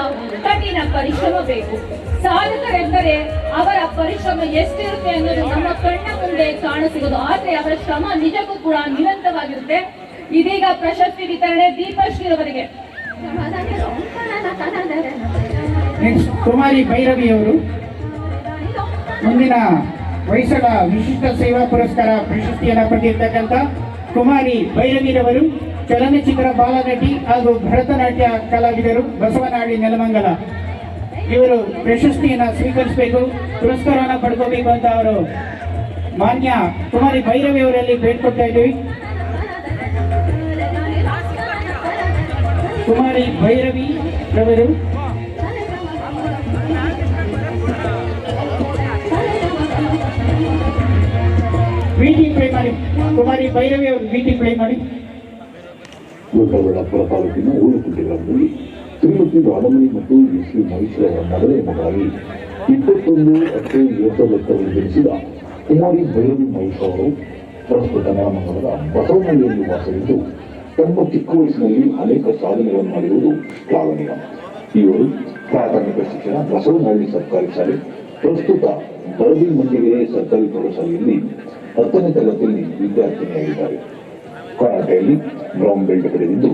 ಕಠಿಣ ಪರಿಶ್ರಮ ಬೇಕು. ಸಾಧಕರೆಂದರೆ ಅವರ ಪರಿಶ್ರಮ ಎಷ್ಟಿರುತ್ತೆ ಅನ್ನೋದು ನಮ್ಮ ಕಣ್ಣ ಮುಂದೆ ಕಾಣಸಿಗೋದು. ಆದ್ರೆ ಅವರ ಶ್ರಮ ನಿಜಕ್ಕೂ ಕೂಡ ನಿರಂತರವಾಗಿರುತ್ತೆ. ಇದೀಗ ಪ್ರಶಸ್ತಿ ವಿತರಣೆ ದೀಪಶ್ರೀ ಅವರಿಗೆ. ಕುಮಾರಿ ಭೈರವಿ ಅವರು ಮುಂದಿನ ಹೊಯ್ಸಳ ವಿಶಿಷ್ಟ ಸೇವಾ ಪುರಸ್ಕಾರ ಪ್ರಶಸ್ತಿಯನ್ನು ಪಡೆದಿರ್ತಕ್ಕಂಥ ಕುಮಾರಿ ಭೈರವಿರವರು ಚಲನಚಿತ್ರ ಬಾಲನಟಿ ಹಾಗೂ ಭರತನಾಟ್ಯ ಕಲಾವಿದರು, ಬಸವನಹಳ್ಳಿ ನೆಲಮಂಗಲ. ಇವರು ಪ್ರಶಸ್ತಿಯನ್ನು ಸ್ವೀಕರಿಸಬೇಕು, ಪುರಸ್ಕಾರವನ್ನು ಪಡ್ಕೋಬೇಕು ಅಂತ ಅವರು ಮಾನ್ಯ ಕುಮಾರಿ ಭೈರವಿ ಅವರಲ್ಲಿ ಬೇಡ್ಕೊಳ್ತಾ ಇದ್ದೀವಿ. ಕುಮಾರಿ ಭೈರವಿ ರವರು ವೀಟಿ ಪ್ಲೇ ಮಾಡಿ. ಕುಮಾರಿ ಭೈರವಿ ಅವರು ವೀಟಿ ಪ್ಲೇ ಮಾಡಿ. ದೊಡ್ಡಬಳ್ಳಾಪುರ ತಾಲೂಕಿನ ಊರುಕುಂಟೆ ಗ್ರಾಮದಲ್ಲಿ ಶ್ರೀಮತಿ ರಾಮಮಣಿ ಮತ್ತು ಶ್ರೀ ಮಹೇಶ್ವರ ಮೊದಲನೇ ಮಗನಾಗಿ 21/10/2010 ಜನಿಸಿದ ಕುಮಾರಿ ಭೈರವಿ ಮಹೇಶ್ ಅವರು ಪ್ರಸ್ತುತ ನೆಲಮಂಗಲದ ಬಸವನಹಳ್ಳಿಯಲ್ಲಿ ವಾಸವಿದ್ದು ತಮ್ಮ ಚಿಕ್ಕ ವಯಸ್ಸಿನಲ್ಲಿ ಅನೇಕ ಸಾಧನೆಗಳನ್ನು ಮಾಡಿರುವುದು ಶ್ಲಾಘನೀಯ. ಇವರು ಪ್ರಾಥಮಿಕ ಶಿಕ್ಷಣ ಬಸವನಹಳ್ಳಿ ಸರ್ಕಾರಿ ಶಾಲೆ, ಪ್ರಸ್ತುತ ಬರದಿ ಮಂಡಿಗೆರೆ ಸರ್ಕಾರಿ ಪ್ರೌಢಶಾಲೆಯಲ್ಲಿ 10ನೇ ತರಗತಿಯಲ್ಲಿ ವಿದ್ಯಾರ್ಥಿನಿಯಾಗಿದ್ದಾರೆ. ಕರಾಟೆಯಲ್ಲಿ ಬ್ರೌನ್ ಬೆಲ್ಟ್ ಪಡೆದಿದ್ದು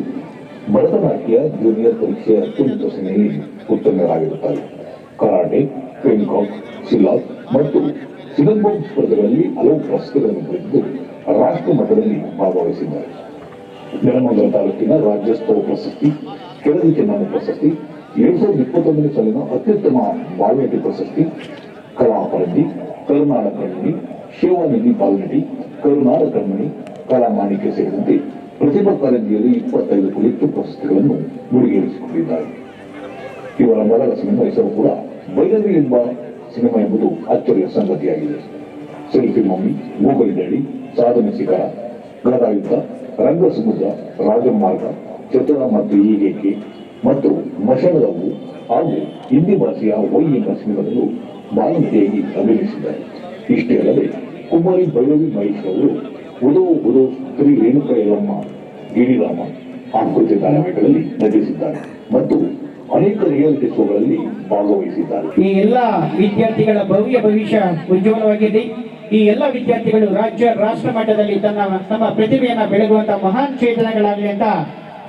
ಭರತನಾಟ್ಯ ಜೂನಿಯರ್ ಪರೀಕ್ಷೆಯ ಅತ್ಯುನ್ನತ ಶ್ರೇಣಿಯಲ್ಲಿ ಉತ್ತೀರ್ಣರಾಗಿರುತ್ತಾರೆ. ಕರಾಟೆ, ಪೆನ್ಕಾಕ್, ಸಿಲಾಸ್ ಮತ್ತು ಸಿಲಂಬೋಮ್ ಸ್ಪರ್ಧೆಗಳಲ್ಲಿ ಹಲವು ಪ್ರಶಸ್ತಿಗಳನ್ನು ಪಡೆದಿದ್ದು ರಾಷ್ಟ್ರ ಮಟ್ಟದಲ್ಲಿ ಭಾಗವಹಿಸಿದ್ದಾರೆ. ನೆಲಮಂಗಲ ತಾಲೂಕಿನ ರಾಜ್ಯೋತ್ಸವ ಪ್ರಶಸ್ತಿ, ಕೆಳದಿ ಚೆನ್ನಮ್ಮ ಪ್ರಶಸ್ತಿ, 2021ನೇ ಸಾಲಿನ ಅತ್ಯುತ್ತಮ ಬಾಲನಟಿ ಪ್ರಶಸ್ತಿ, ಕಲಾ ಪರಂಜಿ, ಕರುನಾಡ ಕಣ್ಮಣಿ, ಶಿವನಿಧಿ ಬಾಲನಟಿ, ಕರುನಾಡ ಕಣ್ಮಣಿ, ಕಲಾ ಮಾಣಿಕ್ಯ ಸೇರಿದಂತೆ ಪ್ರತಿಭಾ ಕಾರಂಜಿಯಲ್ಲಿ 25ಕ್ಕೂ ಹೆಚ್ಚು ಪ್ರಶಸ್ತಿಗಳನ್ನು ಮುಡಿಗೇರಿಸಿಕೊಂಡಿದ್ದಾರೆ. ಇವರ ಮೊದಲ ಸಿನಿಮಾ ಹೆಸರು ಕೂಡ ಭೈರವಿ ಎಂಬ ಸಿನಿಮಾ ಎಂಬುದು ಅಚ್ಚರಿಯ ಸಂಗತಿಯಾಗಿದೆ. ಸೆಲ್ಫಿ ಮಮ್ಮಿ, ಮೂಗಲಿ ಡ್ಯಾಡಿ, ಸಾಧನೆ ಶಿಖರ, ಗದಾಯುದ್ಧ, ರಂಗಸಮುದ್ರ, ರಾಜಮಾರ್ಗ, ಚತುರ ಮತ್ತು ಈಗೇಕೆ ಮತ್ತು ಮಶಣದವು ಹಾಗೂ ಹಿಂದಿ ಭಾಷೆಯ ವೈ ಎಂಬ ಸಿನಿಮಾದಲ್ಲೂ ಬಾಲನಟಿಯಾಗಿ ಅಭಿನಯಿಸಿದ್ದಾರೆ. ಇಷ್ಟೇ ಅಲ್ಲದೆ ಕುಮಾರಿ ಭೈರವಿ ಮಹೇಶ್ ಅವರು ಉದೋ ಶ್ರೀ ರೇಣುಕಾ ಯಲ್ಲಮ್ಮ, ಗಿರಿರಾಮ, ಆಕೃತಿ ಧಾರಾವಾಹಿಗಳಲ್ಲಿ ನಟಿಸಿದ್ದಾರೆ ಮತ್ತು ಅನೇಕ ರಿಯಾಲಿಟಿ ಶೋಗಳಲ್ಲಿ ಭಾಗವಹಿಸಿದ್ದಾರೆ. ಈ ಎಲ್ಲ ವಿದ್ಯಾರ್ಥಿಗಳ ಭವ್ಯ ಭವಿಷ್ಯ ಉಜ್ವಲವಾಗಿದೆ. ಈ ಎಲ್ಲ ವಿದ್ಯಾರ್ಥಿಗಳು ರಾಜ್ಯ ರಾಷ್ಟ್ರ ಮಟ್ಟದಲ್ಲಿ ತಮ್ಮ ಪ್ರತಿಭೆಯನ್ನ ಬೆಳಗುವಂತಹ ಮಹಾನ್ ಚೇತನಗಳಾಗಲಿ ಅಂತ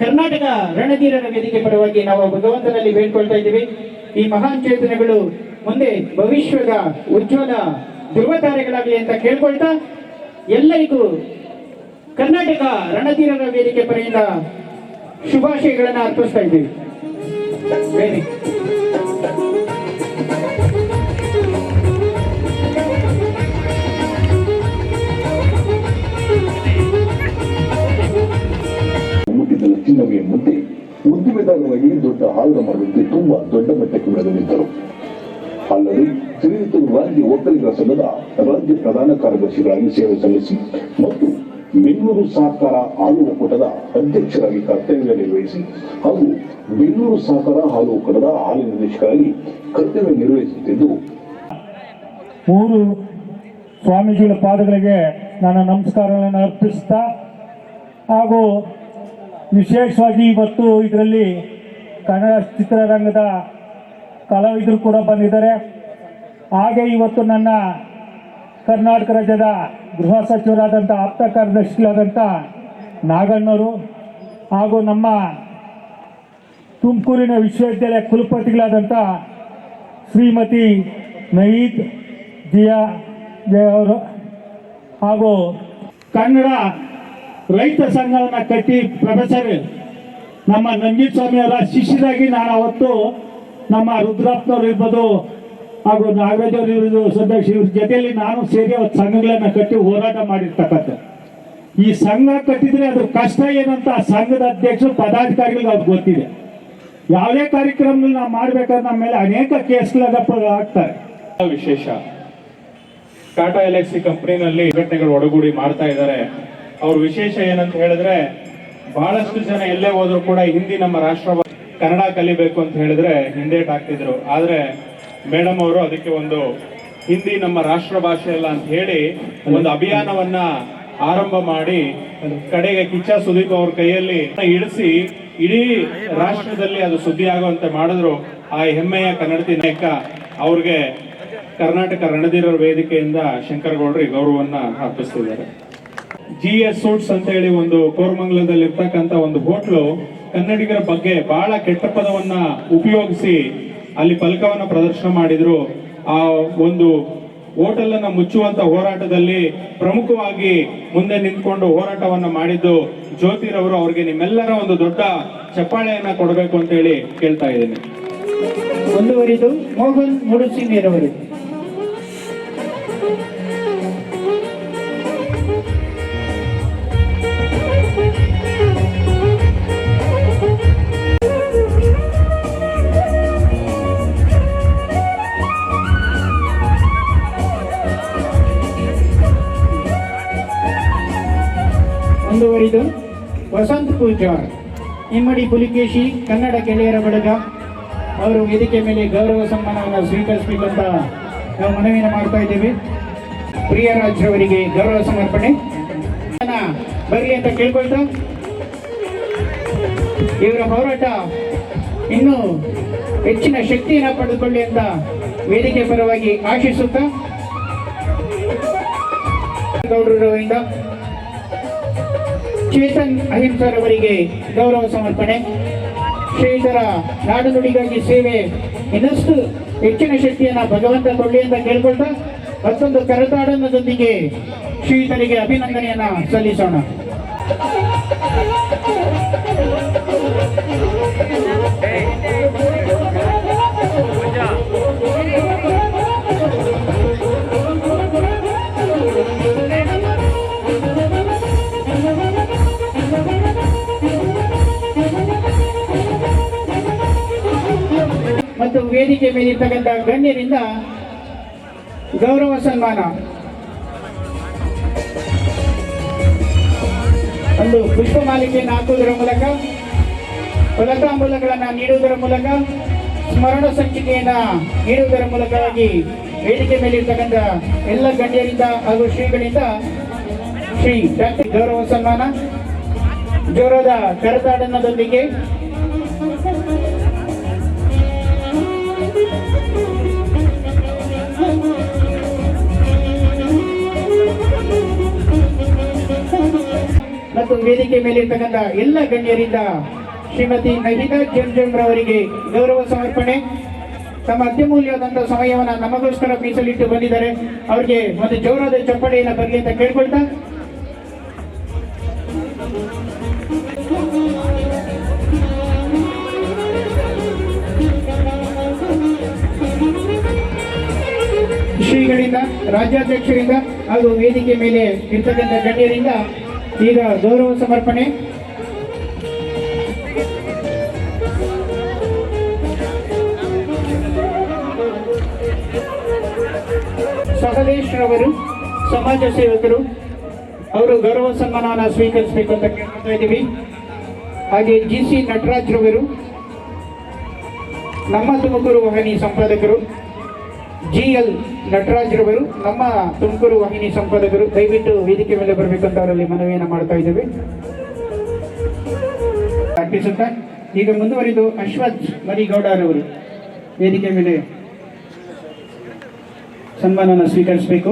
ಕರ್ನಾಟಕ ರಣಧೀರರ ವೇದಿಕೆ ಪರವಾಗಿ ನಾವು ಭಗವಂತನಲ್ಲಿ ಬೇಡ್ಕೊಳ್ತಾ ಇದ್ದೀವಿ. ಈ ಮಹಾನ್ ಚೇತನಗಳು ಮುಂದೆ ಭವಿಷ್ಯದ ಉಜ್ವಲ ಧ್ರುವತಾರೆಗಳಾಗಲಿ ಅಂತ ಕೇಳ್ಕೊಳ್ತಾ ಎಲ್ಲರಿಗೂ ಕರ್ನಾಟಕ ರಣಧೀರರ ವೇದಿಕೆ ಪರದಿಂದ ಶುಭಾಶಯಗಳನ್ನು ಅರ್ಪಿಸ್ತಾ ಇದ್ದೀವಿ. ಮುಟ್ಟಿದ ಚಿನ್ನವೇ ಮುಂದೆ ಉದ್ದಿಮೆದಾರರಾಗಿ ದೊಡ್ಡ ಹಾಲದ ಮರದಂತೆ ತುಂಬಾ ದೊಡ್ಡ ಮಟ್ಟಕ್ಕೆ ಬೆಳೆದಿದ್ದರು. ಅಲ್ಲದೆ ಶ್ರೀಯುತ ರಾಜ್ಯ ಒಕ್ಕಲಿಗರ ಸಂಘದ ರಾಜ್ಯ ಪ್ರಧಾನ ಕಾರ್ಯದರ್ಶಿಗಳಾಗಿ ಸೇವೆ ಸಲ್ಲಿಸಿ ಮತ್ತು ಬೆಂಗಳೂರು ಸಹಕಾರ ಹಾಲು ಒಕ್ಕೂಟದ ಅಧ್ಯಕ್ಷರಾಗಿ ಕರ್ತವ್ಯ ನಿರ್ವಹಿಸಿ ಹಾಗೂ ಬೆಂಗಳೂರು ಸಹಕಾರ ಹಾಲು ಒಕ್ಕೂಟದ ಹಾಲು ನಿರ್ದೇಶಕರಾಗಿ ಕರ್ತವ್ಯ ನಿರ್ವಹಿಸುತ್ತಿದ್ದು 3 ಸ್ವಾಮೀಜಿಗಳ ಪಾದಗಳಿಗೆ ನನ್ನ ನಮಸ್ಕಾರಗಳನ್ನು ಅರ್ಪಿಸ್ತಾ ಹಾಗೂ ವಿಶೇಷವಾಗಿ ಇವತ್ತು ಇದರಲ್ಲಿ ಕನ್ನಡ ಚಿತ್ರರಂಗದ ಕಲಾವಿದರು ಕೂಡ ಬಂದಿದ್ದಾರೆ. ಹಾಗೆ ಇವತ್ತು ನನ್ನ ಕರ್ನಾಟಕ ರಾಜ್ಯದ ಗೃಹ ಸಚಿವರಾದಂಥ ಆಪ್ತ ಕಾರ್ಯದರ್ಶಿಗಳಾದಂಥ ನಾಗಣ್ಣವರು ಹಾಗೂ ನಮ್ಮ ತುಮಕೂರಿನ ವಿಶ್ವವಿದ್ಯಾಲಯ ಕುಲಪತಿಗಳಾದಂಥ ಶ್ರೀಮತಿ ನಯೀದ್ ಜಿಯಾ ಅವರು ಹಾಗೂ ಕನ್ನಡ ರೈತ ಸಂಘವನ್ನು ಕಟ್ಟಿ ಪ್ರೊಫೆಸರ್ ನಮ್ಮ ನಂಜೀಸ್ವಾಮಿ ಅವರ ಶಿಷ್ಯರಾಗಿ ನಾನು ಅವತ್ತು ನಮ್ಮ ರುದ್ರಪ್ಪನವ್ರು ಇರ್ಬೋದು ಹಾಗೂ ನಾಗರಾಜ್ ಅವರು ಇರ್ಬೋದು ಸದಸ್ಯ ಇವ್ರ ಜೊತೆಯಲ್ಲಿ ನಾನು ಸೇರಿ ಅವತ್ತು ಸಂಘಗಳನ್ನ ಕಟ್ಟಿ ಹೋರಾಟ ಮಾಡಿರ್ತಕ್ಕಂಥ ಈ ಸಂಘ ಕಟ್ಟಿದ್ರೆ ಅದ್ರ ಕಷ್ಟ ಏನಂತ ಸಂಘದ ಅಧ್ಯಕ್ಷರು ಪದಾಧಿಕಾರಿಗಳಿಗೆ ಅವ್ರಿಗೆ ಗೊತ್ತಿದೆ. ಯಾವುದೇ ಕಾರ್ಯಕ್ರಮಗಳು ನಾವು ಮಾಡ್ಬೇಕಾದ್ರೆ ನಮ್ಮ ಮೇಲೆ ಅನೇಕ ಕೇಸ್ಗಳ ಆಗ್ತಾರೆ. ವಿಶೇಷ ಟಾಟಾ ಎಲ್ಎಕ್ಸಿ ಕಂಪನಿನಲ್ಲಿ ಸಂಘಟನೆಗಳು ಒಡಗೂಡಿ ಮಾಡ್ತಾ ಇದ್ದಾರೆ. ಅವ್ರ ವಿಶೇಷ ಏನಂತ ಹೇಳಿದ್ರೆ ಬಹಳಷ್ಟು ಜನ ಎಲ್ಲೇ ಹೋದ್ರು ಕೂಡ ಹಿಂದಿ ನಮ್ಮ ರಾಷ್ಟ್ರ ಕನ್ನಡ ಕಲಿಬೇಕು ಅಂತ ಹೇಳಿದ್ರೆ ಹಿಂದೇಟ್ ಆಗ್ತಿದ್ರು. ಆದ್ರೆ ಮೇಡಮ್ ಅವರು ಅದಕ್ಕೆ ಒಂದು ಹಿಂದಿ ನಮ್ಮ ರಾಷ್ಟ್ರ ಭಾಷೆ ಅಲ್ಲ ಅಂತ ಹೇಳಿ ಒಂದು ಅಭಿಯಾನವನ್ನ ಆರಂಭ ಮಾಡಿ ಕಡೆಗೆ ಕಿಚ್ಚ ಸುದೀಪ್ ಅವ್ರ ಕೈಯಲ್ಲಿ ಇಳಿಸಿ ಇಡೀ ರಾಷ್ಟ್ರದಲ್ಲಿ ಅದು ಸುದ್ದಿ ಆಗುವಂತೆ ಮಾಡಿದ್ರು. ಆ ಹೆಮ್ಮೆಯ ಕನ್ನಡತಿ ನಾಯಕ ಅವ್ರಿಗೆ ಕರ್ನಾಟಕ ರಣಧೀರರ ವೇದಿಕೆಯಿಂದ ಶಂಕರಗೌಡ್ರಿ ಗೌರವವನ್ನ ಅರ್ಪಿಸ್ತಿದ್ದಾರೆ. GS ಸೂಟ್ಸ್ ಅಂತ ಹೇಳಿ ಒಂದು ಕೋರಮಂಗಲದಲ್ಲಿ ಇರ್ತಕ್ಕಂಥ ಒಂದು ಹೋಟ್ಲು ಕನ್ನಡಿಗರ ಬಗ್ಗೆ ಬಹಳ ಕೆಟ್ಟ ಪದವನ್ನ ಉಪಯೋಗಿಸಿ ಅಲ್ಲಿ ಫಲಕವನ್ನ ಪ್ರದರ್ಶನ ಮಾಡಿದ್ರು. ಆ ಒಂದು ಹೋಟೆಲ್ ಅನ್ನ ಮುಚ್ಚುವಂತ ಹೋರಾಟದಲ್ಲಿ ಪ್ರಮುಖವಾಗಿ ಮುಂದೆ ನಿಂತ್ಕೊಂಡು ಹೋರಾಟವನ್ನ ಮಾಡಿದ್ದು ಜ್ಯೋತಿರವರು. ಅವ್ರಿಗೆ ನಿಮ್ಮೆಲ್ಲರ ಒಂದು ದೊಡ್ಡ ಚಪ್ಪಾಳೆಯನ್ನ ಕೊಡಬೇಕು ಅಂತ ಹೇಳಿ ಕೇಳ್ತಾ ಇದ್ದೀನಿ. ಮುಂದುವರಿದು ಮೋಹನ್ ಮುಡುಸಿಂಗಿರವರು. ಮುಂದುವರಿದು ವಸಂತ್ ಪೂಜಾರ್, ಇಮ್ಮಡಿ ಪುಲಿಕೇಶಿ ಕನ್ನಡ ಗೆಳೆಯರ ಬಳಗ ಅವರು ವೇದಿಕೆ ಮೇಲೆ ಗೌರವ ಸನ್ಮಾನವನ್ನು ಸ್ವೀಕರಿಸಬೇಕಂತ ನಾವು ಮನವಿಯನ್ನು ಮಾಡ್ತಾ ಇದ್ದೇವೆ. ಪ್ರಿಯರಾಜ್ ಅವರಿಗೆ ಗೌರವ ಸಮರ್ಪಣೆ ಬರಲಿ ಅಂತ ಕೇಳ್ಕೊಳ್ತಾ ಇವರ ಹೋರಾಟ ಇನ್ನೂ ಹೆಚ್ಚಿನ ಶಕ್ತಿಯನ್ನು ಪಡೆದುಕೊಳ್ಳಿ ಅಂತ ವೇದಿಕೆ ಪರವಾಗಿ ಆಶಿಸುತ್ತಾ ಗೌರವರಿಂದ ಚೇತನ್ ಅಹಿಂಸರ್ ಅವರಿಗೆ ಗೌರವ ಸಮರ್ಪಣೆ. ಶ್ರೀಧರ ನಾಡು ನುಡಿಗಾಗಿ ಸೇವೆ ಇನ್ನಷ್ಟು ಹೆಚ್ಚಿನ ಶಕ್ತಿಯನ್ನ ಭಗವಂತ ಕೊಡಲಿ ಅಂತ ಕೇಳ್ಕೊಳ್ತಾ ಮತ್ತೊಂದು ಕರತಾಡನದೊಂದಿಗೆ ಶ್ರೀಧರಿಗೆ ಅಭಿನಂದನೆಯನ್ನ ಸಲ್ಲಿಸೋಣ. ಮತ್ತು ವೇದಿಕೆ ಮೇಲಿರ್ತಕ್ಕಂಥ ಗಣ್ಯರಿಂದ ಗೌರವ ಸನ್ಮಾನ. ಒಂದು ಪುಷ್ಪಮಾಲಿಕೆಯನ್ನು ಹಾಕುವುದರ ಮೂಲಕ, ಫಲತಾಂಬೂಲಗಳನ್ನು ನೀಡುವುದರ ಮೂಲಕ, ಸ್ಮರಣ ಸಂಚಿಕೆಯನ್ನ ನೀಡುವುದರ ಮೂಲಕವಾಗಿ ವೇದಿಕೆ ಮೇಲಿರ್ತಕ್ಕಂಥ ಎಲ್ಲ ಗಣ್ಯರಿಂದ ಹಾಗೂ ಶ್ರೀಗಳಿಂದ ಶ್ರೀ ಡಾಕ್ಟರ್ ಗೌರವ ಸನ್ಮಾನ. ಜೋರಾದ ಕರತಾಡನದೊಂದಿಗೆ ಮತ್ತು ವೇದಿಕೆ ಮೇಲೆ ಇರ್ತಕ್ಕಂಥ ಎಲ್ಲ ಗಣ್ಯರಿಂದ ಶ್ರೀಮತಿ ನಹಿದಾ ಜಂಜಂ ರವರಿಗೆ ಗೌರವ ಸಮರ್ಪಣೆ. ತಮ್ಮ ಅತ್ಯಮೂಲ್ಯವಾದಂತಹ ಸಮಯವನ್ನು ನಮಗೋಸ್ಕರ ಮೀಸಲಿಟ್ಟು ಬಂದಿದ್ದಾರೆ. ಅವರಿಗೆ ಒಂದು ಜೋರಾದ ಚಪ್ಪಾಳೆಯನ್ನು ಬರಲಿ ಅಂತ ಕೇಳ್ಕೊಳ್ತಾ, ಶ್ರೀಗಳಿಂದ, ರಾಜ್ಯಾಧ್ಯಕ್ಷರಿಂದ ಹಾಗೂ ವೇದಿಕೆ ಮೇಲೆ ಇರ್ತಕ್ಕಂಥ ಗಣ್ಯರಿಂದ ಈಗ ಗೌರವ ಸಮರ್ಪಣೆ. ಸಹದೇಶ್ ರವರು ಸಮಾಜ ಸೇವಕರು, ಅವರು ಗೌರವ ಸನ್ಮಾನವನ್ನು ಸ್ವೀಕರಿಸಬೇಕು ಅಂತ ಕೇಳ್ಕೊಳ್ತಾ ಇದ್ದೀವಿ. ಹಾಗೆ GC ನಟರಾಜ್ ರವರು ನಮ್ಮ ತುಮಕೂರು ವಾಹಿನಿ ಸಂಪಾದಕರು, GL ನಟರಾಜ್ ರವರು ನಮ್ಮ ತುಮಕೂರು ವಾಹಿನಿ ಸಂಪಾದಕರು, ದಯವಿಟ್ಟು ವೇದಿಕೆ ಮೇಲೆ ಬರಬೇಕಂತ ಅವರಲ್ಲಿ ಮನವಿಯನ್ನು ಮಾಡ್ತಾ ಇದ್ದೇವೆ. ಅರ್ಪಿಸುತ್ತಾ ಈಗ ಮುಂದುವರಿದು ಅಶ್ವಥ್ ಮರಿಗೌಡರವರು ವೇದಿಕೆ ಮೇಲೆ ಸನ್ಮಾನವನ್ನು ಸ್ವೀಕರಿಸಬೇಕು.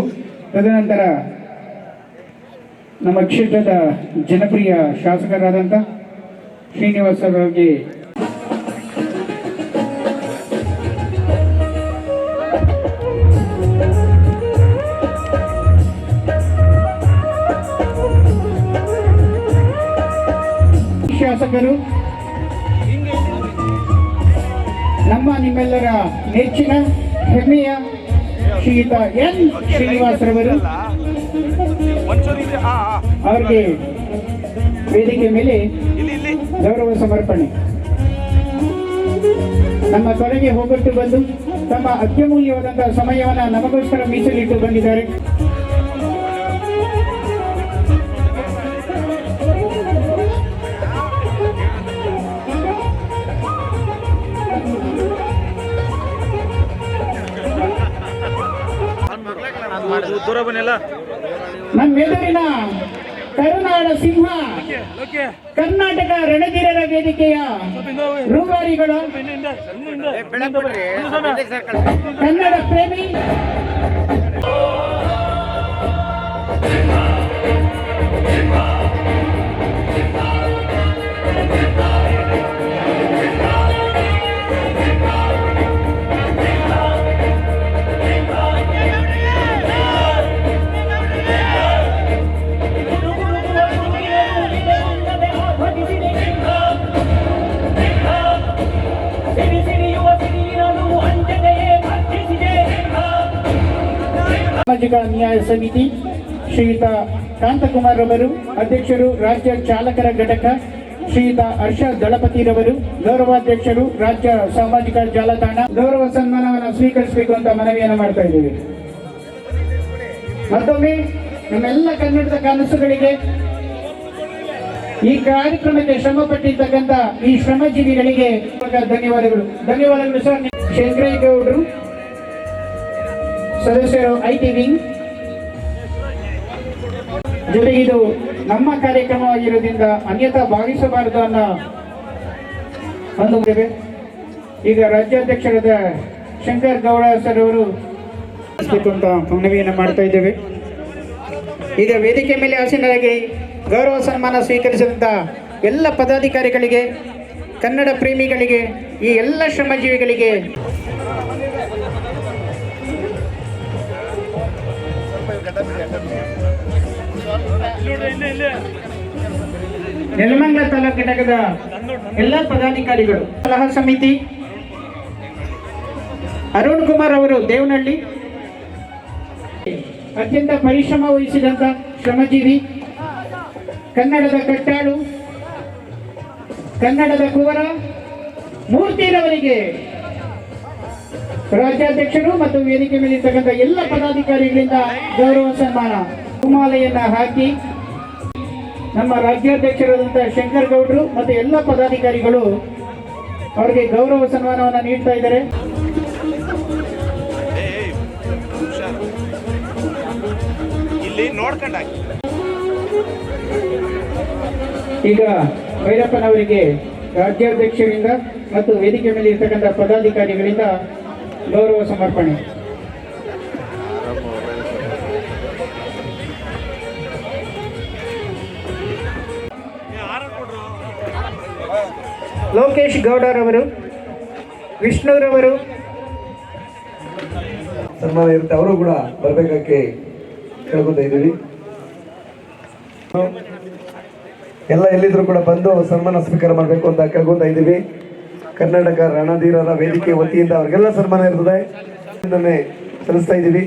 ತದನಂತರ ನಮ್ಮ ಕ್ಷೇತ್ರದ ಜನಪ್ರಿಯ ಶಾಸಕರಾದಂಥ ಶ್ರೀನಿವಾಸ ಅವರಿಗೆ ಶಾಸಕರು, ನಮ್ಮ ನಿಮ್ಮೆಲ್ಲರ ನೆಚ್ಚಿನ ಹೆಮ್ಮೆಯ ಶ್ರೀಯುತ ಎನ್ ಶ್ರೀನಿವಾಸರವರು ಅವರಿಗೆ ವೇದಿಕೆ ಮೇಲೆ ಗೌರವ ಸಮರ್ಪಣೆ. ನಮ್ಮ ಕೊನೆಗೆ ಹೋಗೊಟ್ಟು ಬಂದು ತಮ್ಮ ಅತ್ಯಮೂಲ್ಯವಾದಂತಹ ಸಮಯವನ್ನು ನಮಗೋಸ್ಕರ ಮೀಸಲಿಟ್ಟು ಬಂದಿದ್ದಾರೆ. ನಮ್ಮೆದುರಿನ ಕರುನಾಡ ಸಿಂಹ, ಕರ್ನಾಟಕ ರಣಧೀರರ ವೇದಿಕೆಯ ರೂವಾರಿಗಳು, ಕನ್ನಡ ಪ್ರೇಮಿ, ಸಾಮಾಜಿಕ ನ್ಯಾಯ ಸಮಿತಿ ಶ್ರೀಯುತ ಕಾಂತಕುಮಾರ್ ರವರು ಅಧ್ಯಕ್ಷರು, ರಾಜ್ಯ ಚಾಲಕರ ಘಟಕ ಶ್ರೀಯುತ ಹರ್ಷ ದಳಪತಿರವರು ಗೌರವಾಧ್ಯಕ್ಷರು, ರಾಜ್ಯ ಸಾಮಾಜಿಕ ಜಾಲತಾಣ, ಗೌರವ ಸನ್ಮಾನವನ್ನು ಸ್ವೀಕರಿಸಬೇಕು ಅಂತ ಮನವಿಯನ್ನು ಮಾಡ್ತಾ ಇದ್ದೀವಿ. ಮತ್ತೊಮ್ಮೆ ನಮ್ಮೆಲ್ಲ ಕನ್ನಡದ ಕನಸುಗಳಿಗೆ ಈ ಕಾರ್ಯಕ್ರಮಕ್ಕೆ ಶ್ರಮ ಪಟ್ಟಿರ್ತಕ್ಕಂಥ ಈ ಶ್ರಮಜೀವಿಗಳಿಗೆ ಧನ್ಯವಾದಗಳು ಸರ್. ಶಂಕರೇಗೌಡರು ಸದಸ್ಯರು ಐಟಿ ವಿಂಗ್, ಜೊತೆಗೆ ಇದು ನಮ್ಮ ಕಾರ್ಯಕ್ರಮವಾಗಿರೋದ್ರಿಂದ ಅನ್ಯತಾ ಭಾವಿಸಬಾರದು ಅನ್ನೋ ಒಂದು. ಈಗ ರಾಜ್ಯಾಧ್ಯಕ್ಷರಾದ ಶಂಕರ್ ಗೌಡ ಸರ್ ಅವರು ಅಂತ ಮನವಿಯನ್ನು ಮಾಡ್ತಾ ಇದ್ದೇವೆ. ಈಗ ವೇದಿಕೆ ಮೇಲೆ ಆಸೀನರಾಗಿ ಗೌರವ ಸನ್ಮಾನ ಸ್ವೀಕರಿಸಿದಂಥ ಎಲ್ಲ ಪದಾಧಿಕಾರಿಗಳಿಗೆ, ಕನ್ನಡ ಪ್ರೇಮಿಗಳಿಗೆ, ಈ ಎಲ್ಲ ಶ್ರಮಜೀವಿಗಳಿಗೆ ನೆಲಮಂಗಲ ತಾಲೂಕು ಘಟಕದ ಎಲ್ಲ ಪದಾಧಿಕಾರಿಗಳು, ಸಲಹಾ ಸಮಿತಿ, ಅರುಣ್ ಕುಮಾರ್ ಅವರು ದೇವನಹಳ್ಳಿ, ಅತ್ಯಂತ ಪರಿಶ್ರಮ ವಹಿಸಿದಂತ ಶ್ರಮಜೀವಿ, ಕನ್ನಡದ ಕಟ್ಟಾಳು, ಕನ್ನಡದ ಕುವರ ಮೂರ್ತಿರವರಿಗೆ ರಾಜ್ಯಾಧ್ಯಕ್ಷರು ಮತ್ತು ವೇದಿಕೆ ಮೇಲೆ ಇರ್ತಕ್ಕಂಥ ಎಲ್ಲ ಪದಾಧಿಕಾರಿಗಳಿಂದ ಗೌರವ ಸನ್ಮಾನ ಕುಮಾಲೆಯನ್ನ ಹಾಕಿ ನಮ್ಮ ರಾಜ್ಯಾಧ್ಯಕ್ಷರಾದಂತಹ ಶಂಕರ್ ಗೌಡ್ರು ಮತ್ತು ಎಲ್ಲ ಪದಾಧಿಕಾರಿಗಳು ಅವರಿಗೆ ಗೌರವ ಸನ್ಮಾನವನ್ನು ನೀಡ್ತಾ ಇದ್ದಾರೆ. ಇಲ್ಲಿ ನೋಡ್ಕೊಂಡಾಗಿ ಈಗ ಭೈರಪ್ಪನವರಿಗೆ ರಾಜ್ಯಾಧ್ಯಕ್ಷರಿಂದ ಮತ್ತು ವೇದಿಕೆ ಮೇಲೆ ಇರ್ತಕ್ಕಂಥ ಪದಾಧಿಕಾರಿಗಳಿಂದ ಗೌರವ ಸಮರ್ಪಣೆ. ಲೋಕೇಶ್ ಗೌಡರವರು, ವಿಷ್ಣುರವರು ಸನ್ಮಾನ ಇರುತ್ತೆ, ಅವರು ಕೂಡ ಬರ್ಬೇಕಾಗಿ ಕೇಳ್ಕೊತಾ ಇದ್ದೀವಿ. ಎಲ್ಲ ಎಲ್ಲಿದ್ರು ಕೂಡ ಬಂದು ಸನ್ಮಾನ ಸ್ವೀಕಾರ ಮಾಡಬೇಕು ಅಂತ ಕೇಳ್ಕೊತಾ ಇದ್ದೀವಿ. ಕರ್ನಾಟಕ ರಣಧೀರರ ವೇದಿಕೆ ವತಿಯಿಂದ ಅವ್ರಿಗೆಲ್ಲ ಸನ್ಮಾನ ಇರ್ತದೆ ಸಲ್ಲಿಸ್ತಾ ಇದ್ದೀವಿ.